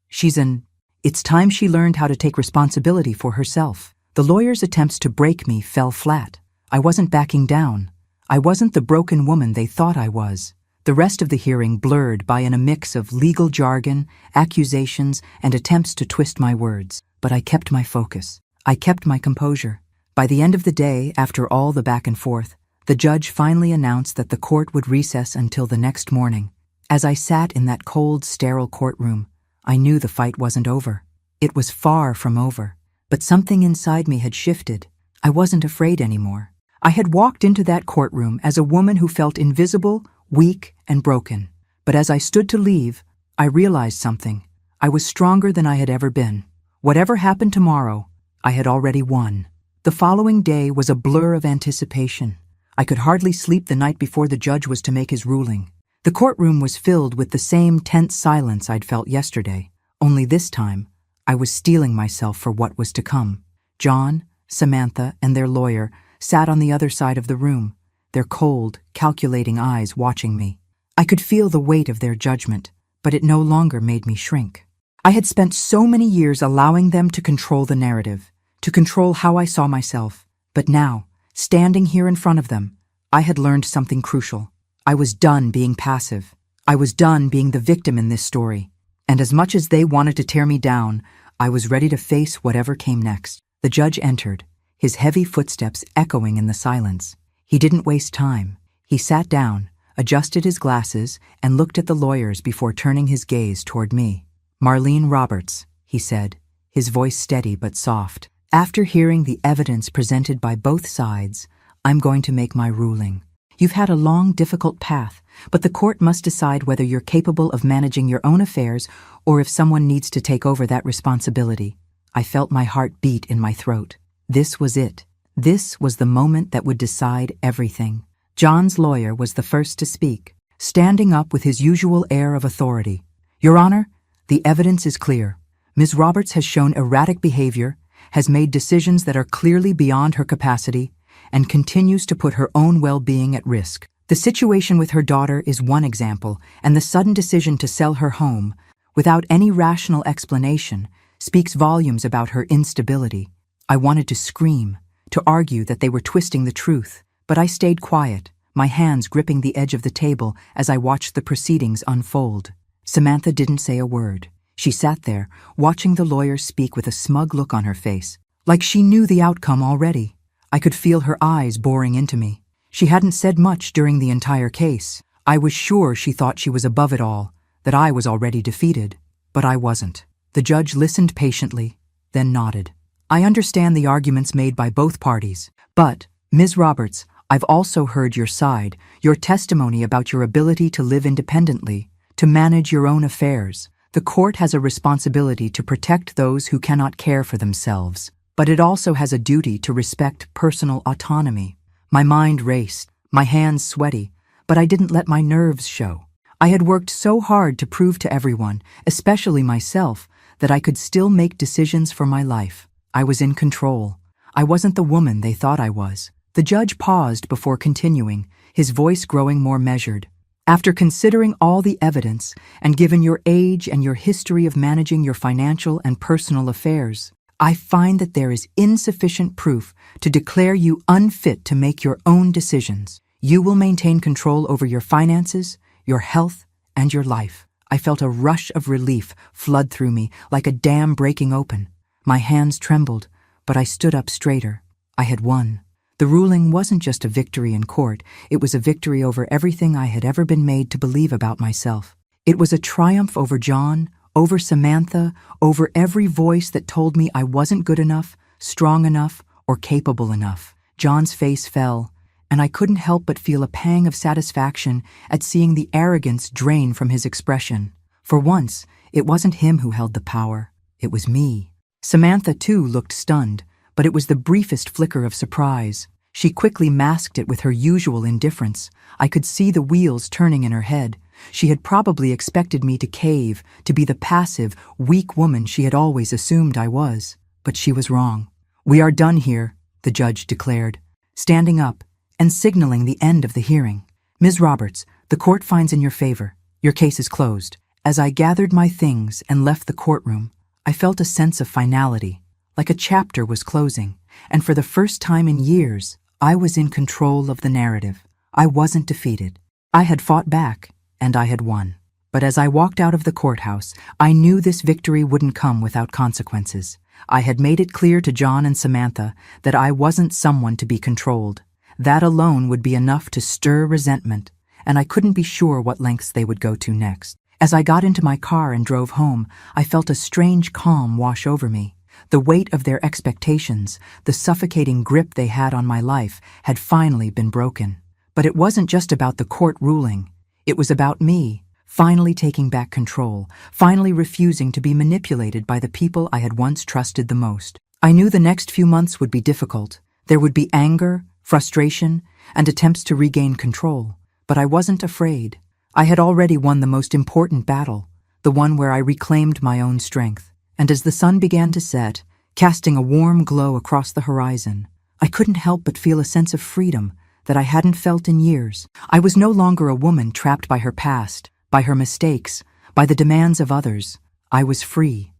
It's time she learned how to take responsibility for herself." The lawyer's attempts to break me fell flat. I wasn't backing down. I wasn't the broken woman they thought I was. The rest of the hearing blurred by a mix of legal jargon, accusations, and attempts to twist my words. But I kept my focus. I kept my composure. By the end of the day, after all the back and forth, the judge finally announced that the court would recess until the next morning. As I sat in that cold, sterile courtroom, I knew the fight wasn't over. It was far from over. But something inside me had shifted. I wasn't afraid anymore. I had walked into that courtroom as a woman who felt invisible, weak, and broken. But as I stood to leave, I realized something. I was stronger than I had ever been. Whatever happened tomorrow, I had already won. The following day was a blur of anticipation. I could hardly sleep the night before the judge was to make his ruling. The courtroom was filled with the same tense silence I'd felt yesterday, only this time, I was steeling myself for what was to come. John, Samantha, and their lawyer sat on the other side of the room, their cold, calculating eyes watching me. I could feel the weight of their judgment, but it no longer made me shrink. I had spent so many years allowing them to control the narrative, to control how I saw myself. But now, standing here in front of them, I had learned something crucial. I was done being passive. I was done being the victim in this story. And as much as they wanted to tear me down, I was ready to face whatever came next. The judge entered, his heavy footsteps echoing in the silence. He didn't waste time. He sat down, adjusted his glasses, and looked at the lawyers before turning his gaze toward me. "Marlene Roberts," he said, his voice steady but soft. "After hearing the evidence presented by both sides, I'm going to make my ruling. You've had a long, difficult path, but the court must decide whether you're capable of managing your own affairs or if someone needs to take over that responsibility." I felt my heart beat in my throat. This was it. This was the moment that would decide everything. John's lawyer was the first to speak, standing up with his usual air of authority. "Your Honor, the evidence is clear. Ms. Roberts has shown erratic behavior, has made decisions that are clearly beyond her capacity, and continues to put her own well-being at risk. The situation with her daughter is one example, and the sudden decision to sell her home, without any rational explanation, speaks volumes about her instability." I wanted to scream, to argue that they were twisting the truth, but I stayed quiet, my hands gripping the edge of the table as I watched the proceedings unfold. Samantha didn't say a word. She sat there, watching the lawyer speak with a smug look on her face, like she knew the outcome already. I could feel her eyes boring into me. She hadn't said much during the entire case. I was sure she thought she was above it all, that I was already defeated. But I wasn't. The judge listened patiently, then nodded. "I understand the arguments made by both parties, but, Ms. Roberts, I've also heard your side, your testimony about your ability to live independently, to manage your own affairs. The court has a responsibility to protect those who cannot care for themselves, but it also has a duty to respect personal autonomy." My mind raced, my hands sweaty, but I didn't let my nerves show. I had worked so hard to prove to everyone, especially myself, that I could still make decisions for my life. I was in control. I wasn't the woman they thought I was. The judge paused before continuing, his voice growing more measured. "After considering all the evidence, and given your age and your history of managing your financial and personal affairs, I find that there is insufficient proof to declare you unfit to make your own decisions. You will maintain control over your finances, your health, and your life." I felt a rush of relief flood through me, like a dam breaking open. My hands trembled, but I stood up straighter. I had won. The ruling wasn't just a victory in court, it was a victory over everything I had ever been made to believe about myself. It was a triumph over John, over Samantha, over every voice that told me I wasn't good enough, strong enough, or capable enough. John's face fell, and I couldn't help but feel a pang of satisfaction at seeing the arrogance drain from his expression. For once, it wasn't him who held the power, it was me. Samantha, too, looked stunned, but it was the briefest flicker of surprise. She quickly masked it with her usual indifference. I could see the wheels turning in her head. She had probably expected me to cave, to be the passive, weak woman she had always assumed I was. But she was wrong. "We are done here," the judge declared, standing up and signaling the end of the hearing. "Ms. Roberts, the court finds in your favor. Your case is closed." As I gathered my things and left the courtroom, I felt a sense of finality, like a chapter was closing, and for the first time in years, I was in control of the narrative. I wasn't defeated. I had fought back, and I had won. But as I walked out of the courthouse, I knew this victory wouldn't come without consequences. I had made it clear to John and Samantha that I wasn't someone to be controlled. That alone would be enough to stir resentment, and I couldn't be sure what lengths they would go to next. As I got into my car and drove home, I felt a strange calm wash over me. The weight of their expectations, the suffocating grip they had on my life, had finally been broken. But it wasn't just about the court ruling. It was about me, finally taking back control, finally refusing to be manipulated by the people I had once trusted the most. I knew the next few months would be difficult. There would be anger, frustration, and attempts to regain control. But I wasn't afraid. I had already won the most important battle, the one where I reclaimed my own strength. And as the sun began to set, casting a warm glow across the horizon, I couldn't help but feel a sense of freedom that I hadn't felt in years. I was no longer a woman trapped by her past, by her mistakes, by the demands of others. I was free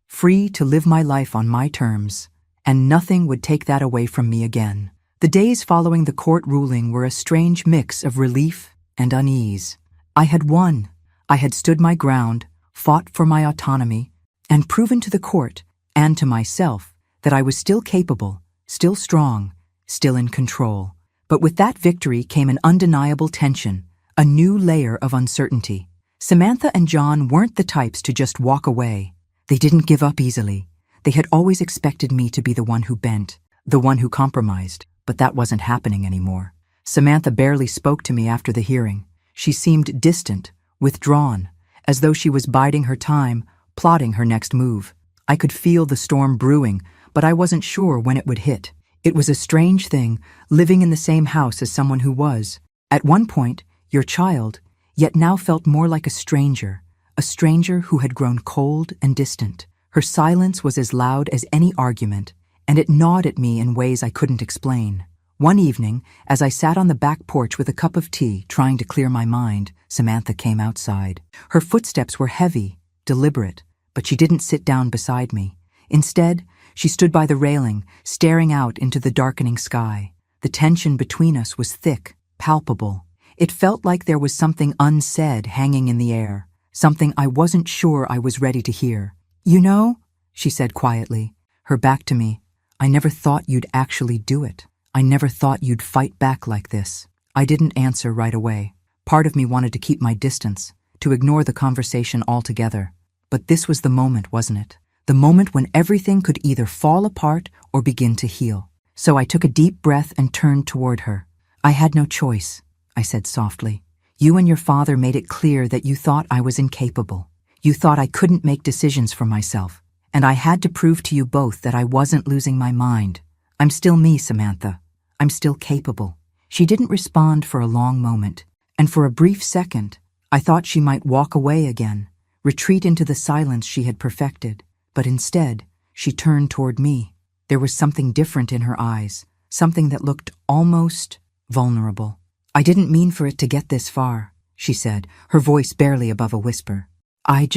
to live my life on my terms, and nothing would take that away from me again. The days following the court ruling were a strange mix of relief and unease. I had won. I had stood my ground, fought for my autonomy, and proven to the court and to myself that I was still capable, still strong, still in control. But with that victory came an undeniable tension, a new layer of uncertainty. Samantha and John weren't the types to just walk away. They didn't give up easily. They had always expected me to be the one who bent, the one who compromised, but that wasn't happening anymore. Samantha barely spoke to me after the hearing. She seemed distant, withdrawn, as though she was biding her time, plotting her next move. I could feel the storm brewing, but I wasn't sure when it would hit. It was a strange thing, living in the same house as someone who was, at one point, your child, yet now felt more like a stranger who had grown cold and distant. Her silence was as loud as any argument, and it gnawed at me in ways I couldn't explain. One evening, as I sat on the back porch with a cup of tea, trying to clear my mind, Samantha came outside. Her footsteps were heavy, deliberate, but she didn't sit down beside me. Instead, she stood by the railing, staring out into the darkening sky. The tension between us was thick, palpable. It felt like there was something unsaid hanging in the air, something I wasn't sure I was ready to hear. "You know," she said quietly, her back to me, "I never thought you'd actually do it. I never thought you'd fight back like this." I didn't answer right away. Part of me wanted to keep my distance, to ignore the conversation altogether. But this was the moment, wasn't it? The moment when everything could either fall apart or begin to heal. So I took a deep breath and turned toward her. "I had no choice," I said softly. "You and your father made it clear that you thought I was incapable. You thought I couldn't make decisions for myself. And I had to prove to you both that I wasn't losing my mind. I'm still me, Samantha. I'm still capable." She didn't respond for a long moment, and for a brief second, I thought she might walk away again, retreat into the silence she had perfected. But instead, she turned toward me. There was something different in her eyes, something that looked almost vulnerable. "I didn't mean for it to get this far," she said, her voice barely above a whisper. I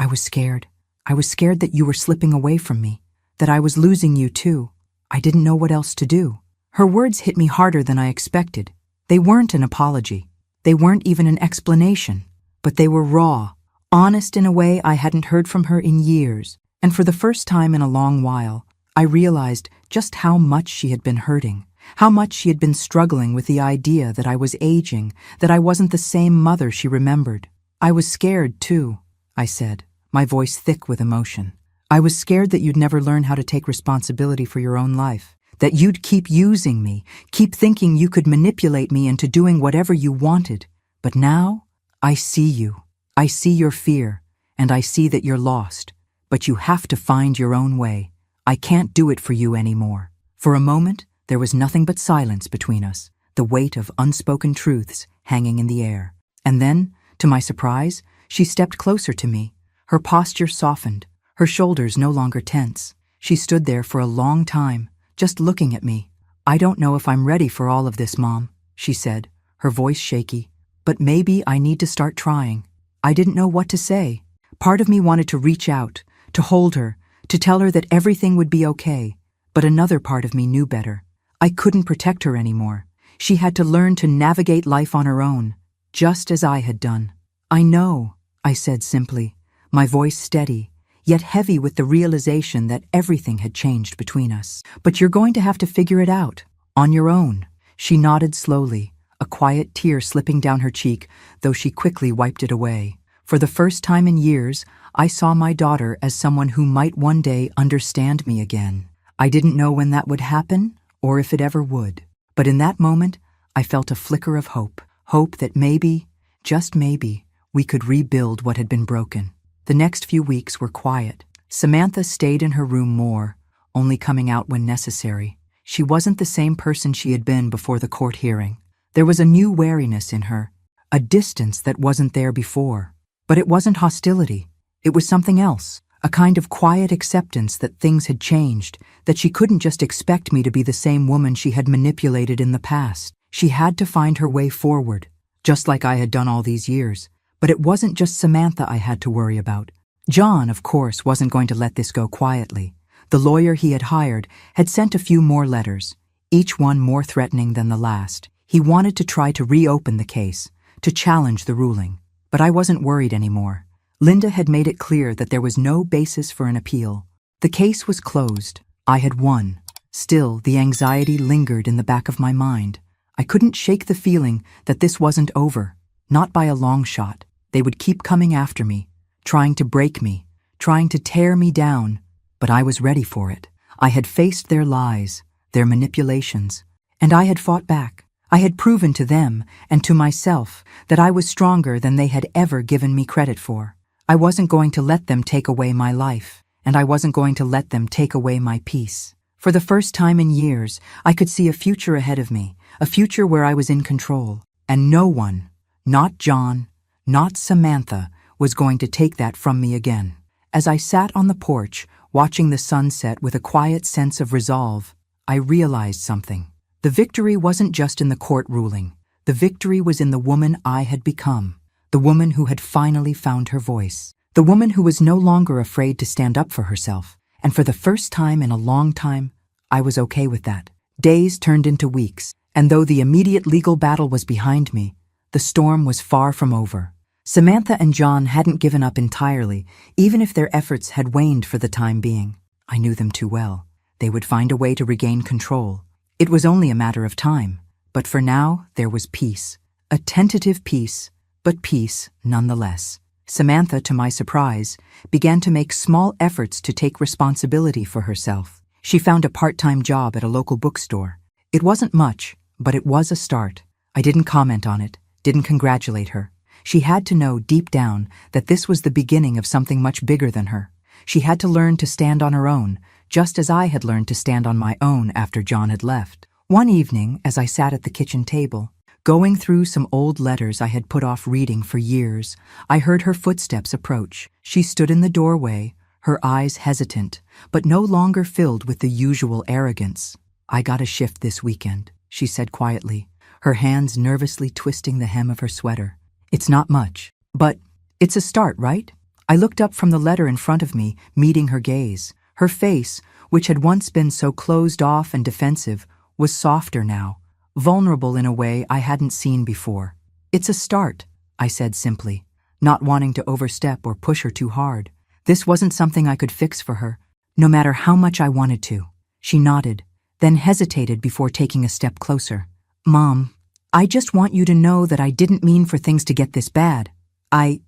was scared. I was scared that you were slipping away from me, that I was losing you too. I didn't know what else to do." Her words hit me harder than I expected. They weren't an apology. They weren't even an explanation. But they were raw, honest in a way I hadn't heard from her in years. And for the first time in a long while, I realized just how much she had been hurting, how much she had been struggling with the idea that I was aging, that I wasn't the same mother she remembered. I was scared, too, I said, my voice thick with emotion. I was scared that you'd never learn how to take responsibility for your own life, that you'd keep using me, keep thinking you could manipulate me into doing whatever you wanted. But now, I see you. I see your fear, and I see that you're lost. But you have to find your own way. I can't do it for you anymore. For a moment, there was nothing but silence between us, the weight of unspoken truths hanging in the air. And then, to my surprise, she stepped closer to me. Her posture softened, her shoulders no longer tense. She stood there for a long time, just looking at me. "I don't know if I'm ready for all of this, Mom," she said, her voice shaky. "But maybe I need to start trying." I didn't know what to say. Part of me wanted to reach out, to hold her, to tell her that everything would be okay. But another part of me knew better. I couldn't protect her anymore. She had to learn to navigate life on her own, just as I had done. "I know," I said simply, my voice steady, yet heavy with the realization that everything had changed between us. "But you're going to have to figure it out, on your own." She nodded slowly, a quiet tear slipping down her cheek, though she quickly wiped it away. For the first time in years, I saw my daughter as someone who might one day understand me again. I didn't know when that would happen, or if it ever would. But in that moment, I felt a flicker of hope. Hope that maybe, just maybe, we could rebuild what had been broken. The next few weeks were quiet. Samantha stayed in her room more, only coming out when necessary. She wasn't the same person she had been before the court hearing. There was a new wariness in her, a distance that wasn't there before. But it wasn't hostility. It was something else, a kind of quiet acceptance that things had changed, that she couldn't just expect me to be the same woman she had manipulated in the past. She had to find her way forward, just like I had done all these years. But it wasn't just Samantha I had to worry about. John, of course, wasn't going to let this go quietly. The lawyer he had hired had sent a few more letters, each one more threatening than the last. He wanted to try to reopen the case, to challenge the ruling. But I wasn't worried anymore. Linda had made it clear that there was no basis for an appeal. The case was closed. I had won. Still, the anxiety lingered in the back of my mind. I couldn't shake the feeling that this wasn't over, not by a long shot. They would keep coming after me, trying to break me, trying to tear me down. But I was ready for it. I had faced their lies, their manipulations, and I had fought back. I had proven to them and to myself that I was stronger than they had ever given me credit for. I wasn't going to let them take away my life, and I wasn't going to let them take away my peace. For the first time in years, I could see a future ahead of me, a future where I was in control, and no one, not John, not Samantha, was going to take that from me again. As I sat on the porch, watching the sunset with a quiet sense of resolve, I realized something. The victory wasn't just in the court ruling. The victory was in the woman I had become, the woman who had finally found her voice, the woman who was no longer afraid to stand up for herself. And for the first time in a long time, I was okay with that. Days turned into weeks, and though the immediate legal battle was behind me, the storm was far from over. Samantha and John hadn't given up entirely, even if their efforts had waned for the time being. I knew them too well. They would find a way to regain control. It was only a matter of time. But for now, there was peace. A tentative peace, but peace nonetheless. Samantha, to my surprise, began to make small efforts to take responsibility for herself. She found a part-time job at a local bookstore. It wasn't much, but it was a start. I didn't comment on it, didn't congratulate her. She had to know deep down that this was the beginning of something much bigger than her. She had to learn to stand on her own, just as I had learned to stand on my own after John had left. One evening, as I sat at the kitchen table, going through some old letters I had put off reading for years, I heard her footsteps approach. She stood in the doorway, her eyes hesitant, but no longer filled with the usual arrogance. "I got a shift this weekend," she said quietly, her hands nervously twisting the hem of her sweater. "It's not much, but it's a start, right?" I looked up from the letter in front of me, meeting her gaze. Her face, which had once been so closed off and defensive, was softer now, vulnerable in a way I hadn't seen before. "It's a start," I said simply, not wanting to overstep or push her too hard. This wasn't something I could fix for her, no matter how much I wanted to. She nodded, then hesitated before taking a step closer. "Mom, I just want you to know that I didn't mean for things to get this bad. I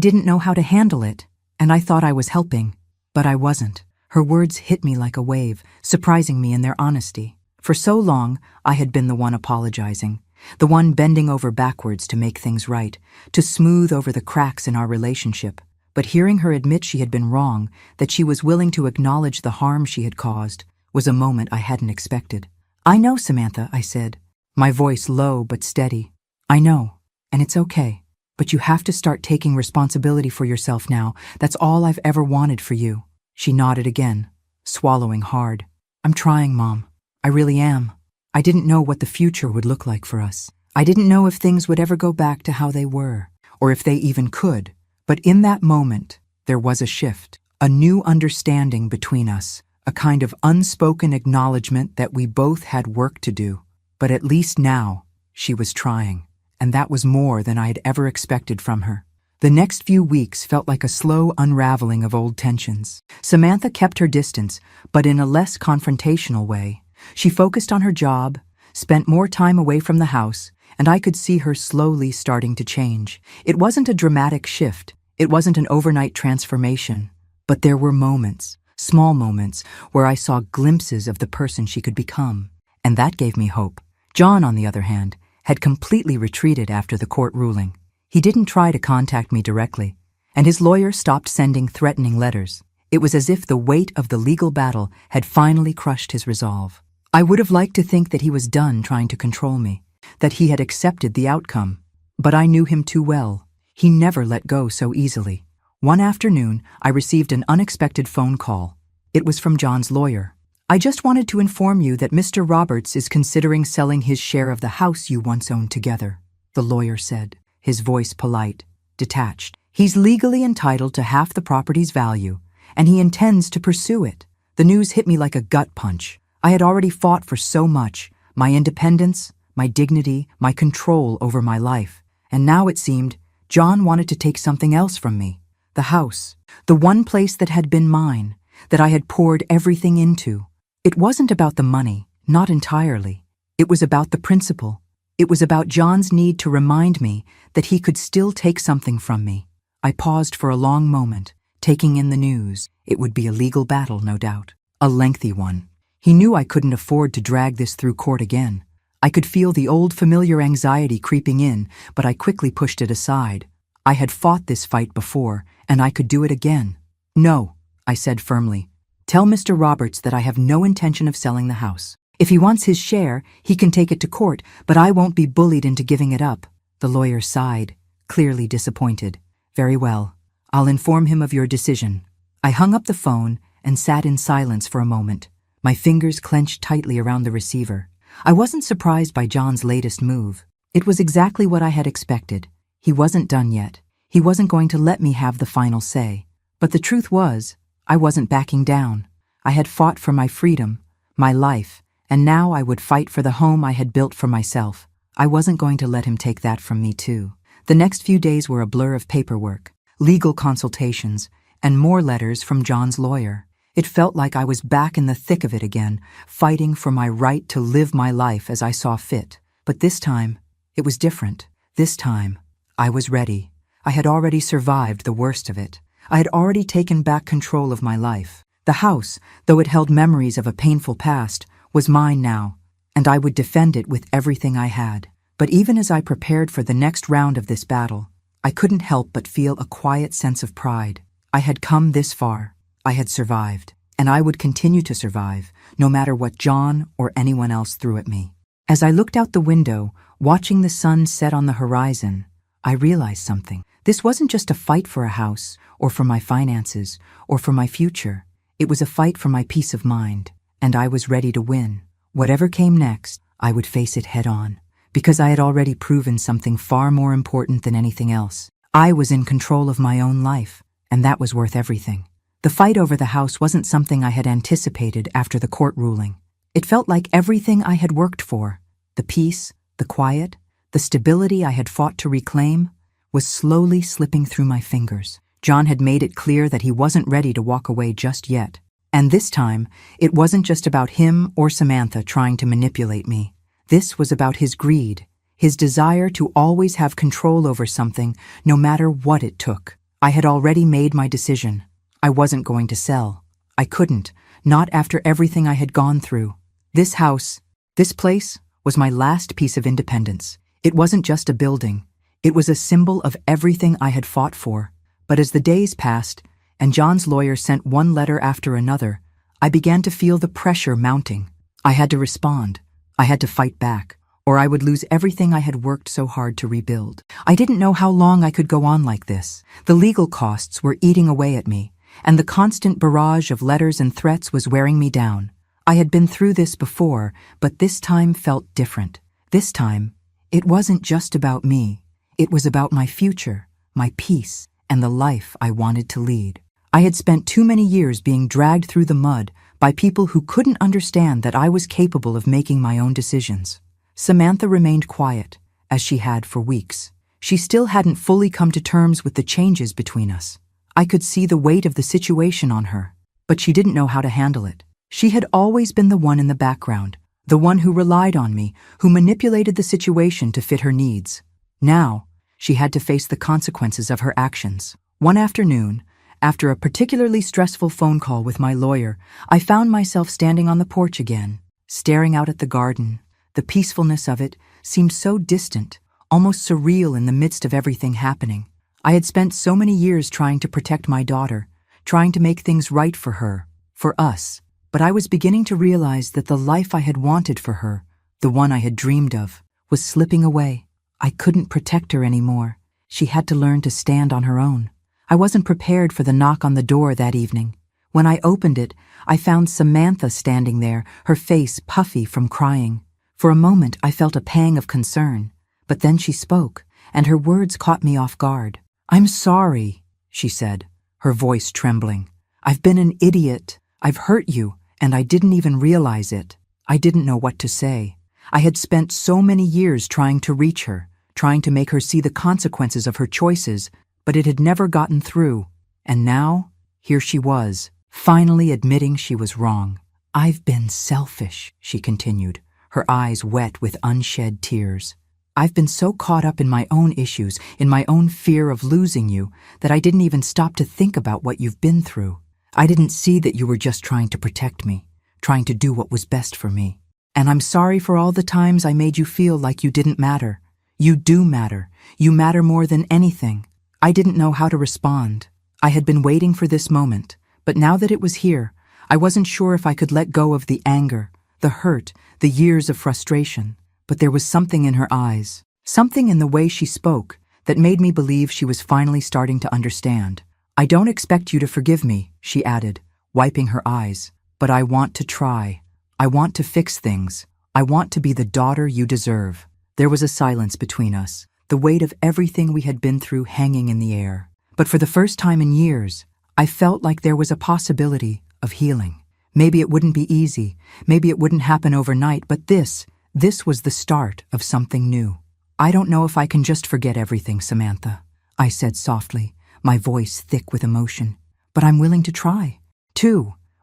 didn't know how to handle it, and I thought I was helping, but I wasn't." Her words hit me like a wave, surprising me in their honesty. For so long, I had been the one apologizing, the one bending over backwards to make things right, to smooth over the cracks in our relationship. But hearing her admit she had been wrong, that she was willing to acknowledge the harm she had caused, was a moment I hadn't expected. "I know, Samantha," I said, my voice low but steady. "I know, and it's okay. But you have to start taking responsibility for yourself now. That's all I've ever wanted for you." She nodded again, swallowing hard. "I'm trying, Mom. I really am. I didn't know what the future would look like for us. I didn't know if things would ever go back to how they were, or if they even could. But in that moment, there was a shift, a new understanding between us, a kind of unspoken acknowledgement that we both had work to do. But at least now, she was trying, and that was more than I had ever expected from her. The next few weeks felt like a slow unraveling of old tensions. Samantha kept her distance, but in a less confrontational way. She focused on her job, spent more time away from the house, and I could see her slowly starting to change. It wasn't a dramatic shift. It wasn't an overnight transformation. But there were moments, small moments, where I saw glimpses of the person she could become. And that gave me hope. John, on the other hand, had completely retreated after the court ruling. He didn't try to contact me directly, and his lawyer stopped sending threatening letters. It was as if the weight of the legal battle had finally crushed his resolve. I would have liked to think that he was done trying to control me, that he had accepted the outcome. But I knew him too well. He never let go so easily. One afternoon, I received an unexpected phone call. It was from John's lawyer. "I just wanted to inform you that Mr. Roberts is considering selling his share of the house you once owned together," the lawyer said, his voice polite, detached. "He's legally entitled to half the property's value, and he intends to pursue it." The news hit me like a gut punch. I had already fought for so much, my independence, my dignity, my control over my life. And now it seemed John wanted to take something else from me. The house, the one place that had been mine, that I had poured everything into. It wasn't about the money, not entirely. It was about the principle. It was about John's need to remind me that he could still take something from me. I paused for a long moment, taking in the news. It would be a legal battle, no doubt. A lengthy one. He knew I couldn't afford to drag this through court again. I could feel the old familiar anxiety creeping in, but I quickly pushed it aside. I had fought this fight before, and I could do it again. "No," I said firmly. "Tell Mr. Roberts that I have no intention of selling the house. If he wants his share, he can take it to court, but I won't be bullied into giving it up." The lawyer sighed, clearly disappointed. "Very well. I'll inform him of your decision." I hung up the phone and sat in silence for a moment, my fingers clenched tightly around the receiver. I wasn't surprised by John's latest move. It was exactly what I had expected. He wasn't done yet. He wasn't going to let me have the final say. But the truth was, I wasn't backing down. I had fought for my freedom, my life, and now I would fight for the home I had built for myself. I wasn't going to let him take that from me too. The next few days were a blur of paperwork, legal consultations, and more letters from John's lawyer. It felt like I was back in the thick of it again, fighting for my right to live my life as I saw fit. But this time, it was different. This time, I was ready. I had already survived the worst of it. I had already taken back control of my life. The house, though it held memories of a painful past, was mine now, and I would defend it with everything I had. But even as I prepared for the next round of this battle, I couldn't help but feel a quiet sense of pride. I had come this far. I had survived, and I would continue to survive, no matter what John or anyone else threw at me. As I looked out the window, watching the sun set on the horizon, I realized something. This wasn't just a fight for a house, or for my finances, or for my future. It was a fight for my peace of mind, and I was ready to win. Whatever came next, I would face it head on, because I had already proven something far more important than anything else. I was in control of my own life, and that was worth everything. The fight over the house wasn't something I had anticipated after the court ruling. It felt like everything I had worked for, the peace, the quiet, the stability I had fought to reclaim, was slowly slipping through my fingers. John had made it clear that he wasn't ready to walk away just yet. And this time, it wasn't just about him or Samantha trying to manipulate me. This was about his greed, his desire to always have control over something, no matter what it took. I had already made my decision. I wasn't going to sell. I couldn't, not after everything I had gone through. This house, this place, was my last piece of independence. It wasn't just a building. It was a symbol of everything I had fought for. But as the days passed, and John's lawyer sent one letter after another, I began to feel the pressure mounting. I had to respond. I had to fight back, or I would lose everything I had worked so hard to rebuild. I didn't know how long I could go on like this. The legal costs were eating away at me, and the constant barrage of letters and threats was wearing me down. I had been through this before, but this time felt different. This time, it wasn't just about me. It was about my future, my peace, and the life I wanted to lead. I had spent too many years being dragged through the mud by people who couldn't understand that I was capable of making my own decisions. Samantha remained quiet, as she had for weeks. She still hadn't fully come to terms with the changes between us. I could see the weight of the situation on her, but she didn't know how to handle it. She had always been the one in the background, the one who relied on me, who manipulated the situation to fit her needs. Now, she had to face the consequences of her actions. One afternoon, after a particularly stressful phone call with my lawyer, I found myself standing on the porch again, staring out at the garden. The peacefulness of it seemed so distant, almost surreal in the midst of everything happening. I had spent so many years trying to protect my daughter, trying to make things right for her, for us, but I was beginning to realize that the life I had wanted for her, the one I had dreamed of, was slipping away. I couldn't protect her anymore. She had to learn to stand on her own. I wasn't prepared for the knock on the door that evening. When I opened it, I found Samantha standing there, her face puffy from crying. For a moment, I felt a pang of concern, but then she spoke, and her words caught me off guard. "I'm sorry," she said, her voice trembling. "I've been an idiot. I've hurt you, and I didn't even realize it." I didn't know what to say. I had spent so many years trying to reach her, trying to make her see the consequences of her choices, but it had never gotten through. And now, here she was, finally admitting she was wrong. "I've been selfish," she continued, her eyes wet with unshed tears. "I've been so caught up in my own issues, in my own fear of losing you, that I didn't even stop to think about what you've been through. I didn't see that you were just trying to protect me, trying to do what was best for me. And I'm sorry for all the times I made you feel like you didn't matter. You do matter. You matter more than anything." I didn't know how to respond. I had been waiting for this moment, but now that it was here, I wasn't sure if I could let go of the anger, the hurt, the years of frustration. But there was something in her eyes, something in the way she spoke, that made me believe she was finally starting to understand. "I don't expect you to forgive me," she added, wiping her eyes, "but I want to try. I want to fix things. I want to be the daughter you deserve." There was a silence between us, the weight of everything we had been through hanging in the air. But for the first time in years, I felt like there was a possibility of healing. Maybe it wouldn't be easy, maybe it wouldn't happen overnight, but this was the start of something new. "I don't know if I can just forget everything, Samantha," I said softly, my voice thick with emotion. "But I'm willing to try.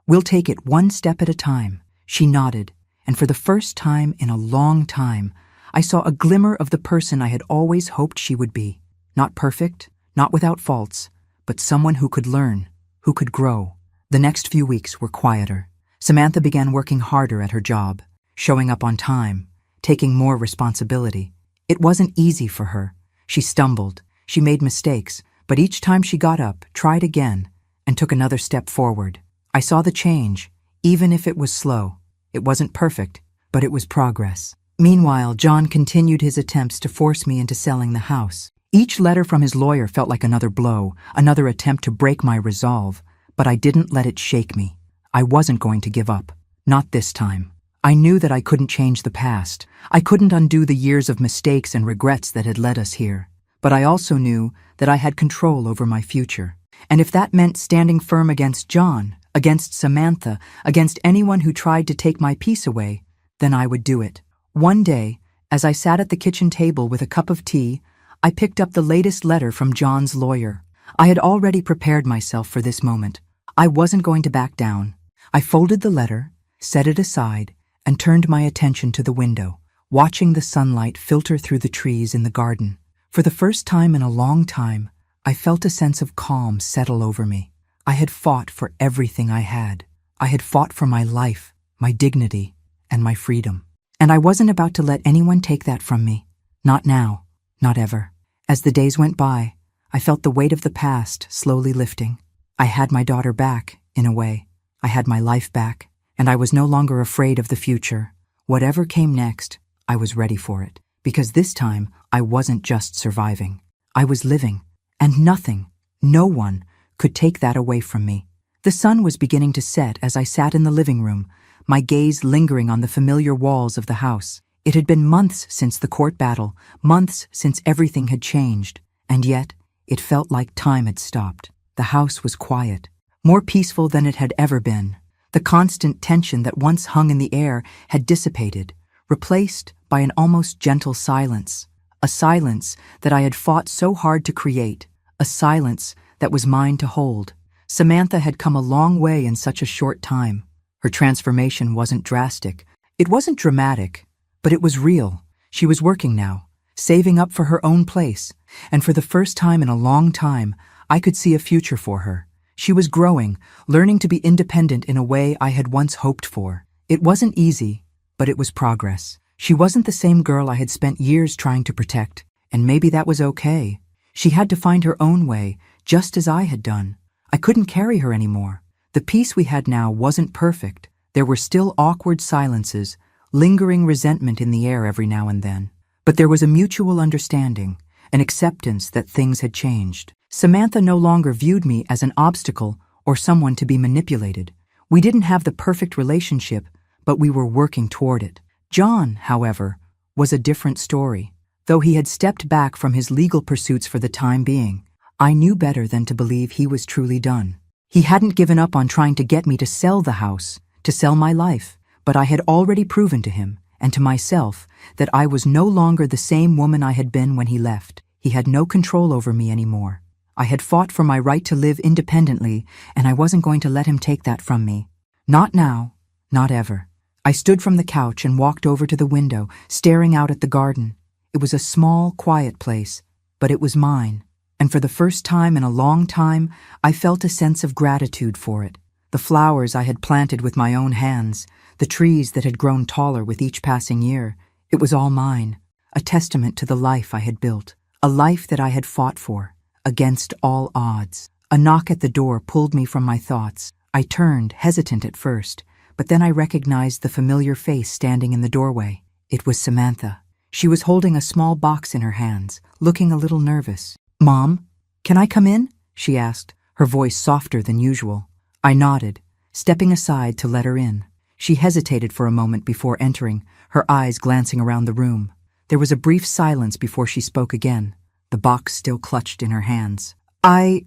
We'll take it one step at a time." She nodded, and for the first time in a long time, I saw a glimmer of the person I had always hoped she would be. Not perfect, not without faults, but someone who could learn, who could grow. The next few weeks were quieter. Samantha began working harder at her job, showing up on time, taking more responsibility. It wasn't easy for her. She stumbled, she made mistakes, but each time she got up, tried again, and took another step forward. I saw the change, even if it was slow. It wasn't perfect, but it was progress. Meanwhile, John continued his attempts to force me into selling the house. Each letter from his lawyer felt like another blow, another attempt to break my resolve, but I didn't let it shake me. I wasn't going to give up. Not this time. I knew that I couldn't change the past. I couldn't undo the years of mistakes and regrets that had led us here. But I also knew that I had control over my future. And if that meant standing firm against John, against Samantha, against anyone who tried to take my peace away, then I would do it. One day, as I sat at the kitchen table with a cup of tea, I picked up the latest letter from John's lawyer. I had already prepared myself for this moment. I wasn't going to back down. I folded the letter, set it aside, and turned my attention to the window, watching the sunlight filter through the trees in the garden. For the first time in a long time, I felt a sense of calm settle over me. I had fought for everything I had. I had fought for my life, my dignity, and my freedom. And I wasn't about to let anyone take that from me. Not now, not ever. As the days went by, I felt the weight of the past slowly lifting. I had my daughter back, in a way. I had my life back, and I was no longer afraid of the future. Whatever came next, I was ready for it. Because this time, I wasn't just surviving. I was living, and nothing, no one, could take that away from me. The sun was beginning to set as I sat in the living room, my gaze lingering on the familiar walls of the house. It had been months since the court battle, months since everything had changed, and yet it felt like time had stopped. The house was quiet, more peaceful than it had ever been. The constant tension that once hung in the air had dissipated, replaced by an almost gentle silence, a silence that I had fought so hard to create, a silence that was mine to hold. Samantha had come a long way in such a short time. Her transformation wasn't drastic. It wasn't dramatic, but it was real. She was working now, saving up for her own place, and for the first time in a long time, I could see a future for her. She was growing, learning to be independent in a way I had once hoped for. It wasn't easy, but it was progress. She wasn't the same girl I had spent years trying to protect, and maybe that was okay. She had to find her own way, just as I had done. I couldn't carry her anymore. The peace we had now wasn't perfect. There were still awkward silences, lingering resentment in the air every now and then. But there was a mutual understanding, an acceptance that things had changed. Samantha no longer viewed me as an obstacle or someone to be manipulated. We didn't have the perfect relationship, but we were working toward it. John, however, was a different story. Though he had stepped back from his legal pursuits for the time being, I knew better than to believe he was truly done. He hadn't given up on trying to get me to sell the house, to sell my life, but I had already proven to him, and to myself, that I was no longer the same woman I had been when he left. He had no control over me anymore. I had fought for my right to live independently, and I wasn't going to let him take that from me. Not now, not ever. I stood from the couch and walked over to the window, staring out at the garden. It was a small, quiet place, but it was mine. And for the first time in a long time, I felt a sense of gratitude for it. The flowers I had planted with my own hands, the trees that had grown taller with each passing year, it was all mine, a testament to the life I had built, a life that I had fought for, against all odds. A knock at the door pulled me from my thoughts. I turned, hesitant at first, but then I recognized the familiar face standing in the doorway. It was Samantha. She was holding a small box in her hands, looking a little nervous. "Mom, can I come in?" she asked, her voice softer than usual. I nodded, stepping aside to let her in. She hesitated for a moment before entering, her eyes glancing around the room. There was a brief silence before she spoke again, the box still clutched in her hands. I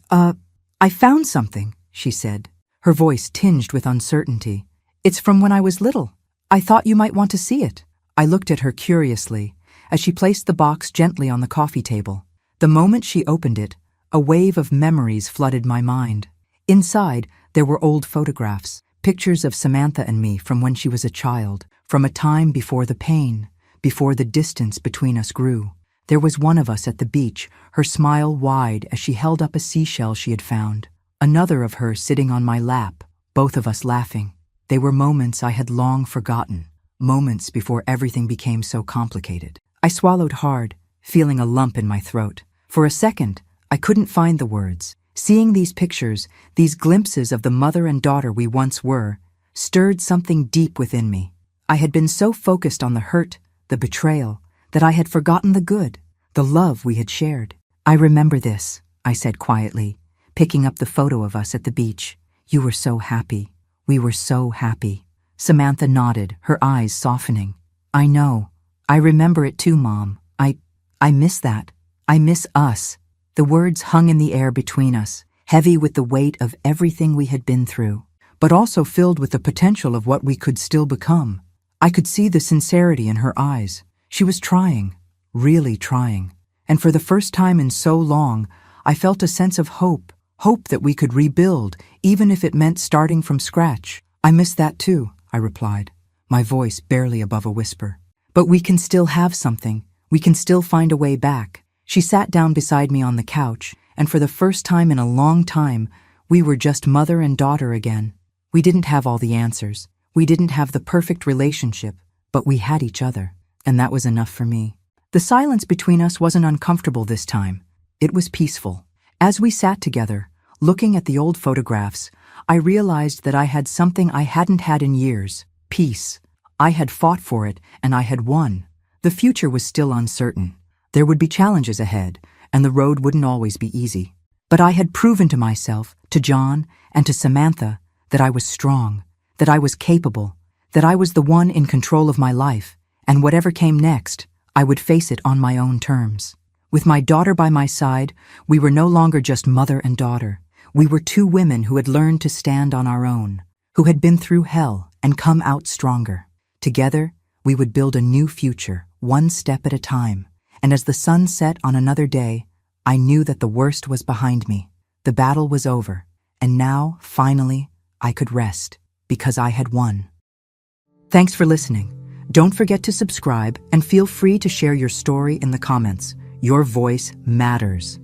found something," she said, her voice tinged with uncertainty. "It's from when I was little. I thought you might want to see it." I looked at her curiously, as she placed the box gently on the coffee table. The moment she opened it, a wave of memories flooded my mind. Inside, there were old photographs, pictures of Samantha and me from when she was a child, from a time before the pain, before the distance between us grew. There was one of us at the beach, her smile wide as she held up a seashell she had found. Another of her sitting on my lap, both of us laughing. They were moments I had long forgotten, moments before everything became so complicated. I swallowed hard, feeling a lump in my throat. For a second, I couldn't find the words. Seeing these pictures, these glimpses of the mother and daughter we once were, stirred something deep within me. I had been so focused on the hurt, the betrayal, that I had forgotten the good, the love we had shared. "I remember this," I said quietly, picking up the photo of us at the beach. "You were so happy. We were so happy." Samantha nodded, her eyes softening. "I know. I remember it too, Mom. I miss that. I miss us." The words hung in the air between us, heavy with the weight of everything we had been through, but also filled with the potential of what we could still become. I could see the sincerity in her eyes. She was trying, really trying. And for the first time in so long, I felt a sense of hope that we could rebuild, even if it meant starting from scratch. I miss that too, I replied, my voice barely above a whisper. But we can still have something. We can still find a way back. She sat down beside me on the couch, and for the first time in a long time, we were just mother and daughter again. We didn't have all the answers. We didn't have the perfect relationship, but we had each other, and that was enough for me. The silence between us wasn't uncomfortable this time. It was peaceful. As we sat together, looking at the old photographs, I realized that I had something I hadn't had in years: peace. I had fought for it, and I had won. The future was still uncertain. There would be challenges ahead, and the road wouldn't always be easy. But I had proven to myself, to John, and to Samantha, that I was strong, that I was capable, that I was the one in control of my life, and whatever came next, I would face it on my own terms. With my daughter by my side, we were no longer just mother and daughter. We were two women who had learned to stand on our own, who had been through hell and come out stronger. Together, we would build a new future, one step at a time. And as the sun set on another day, I knew that the worst was behind me. The battle was over, and now, finally, I could rest, because I had won. Thanks for listening. Don't forget to subscribe and feel free to share your story in the comments. Your voice matters.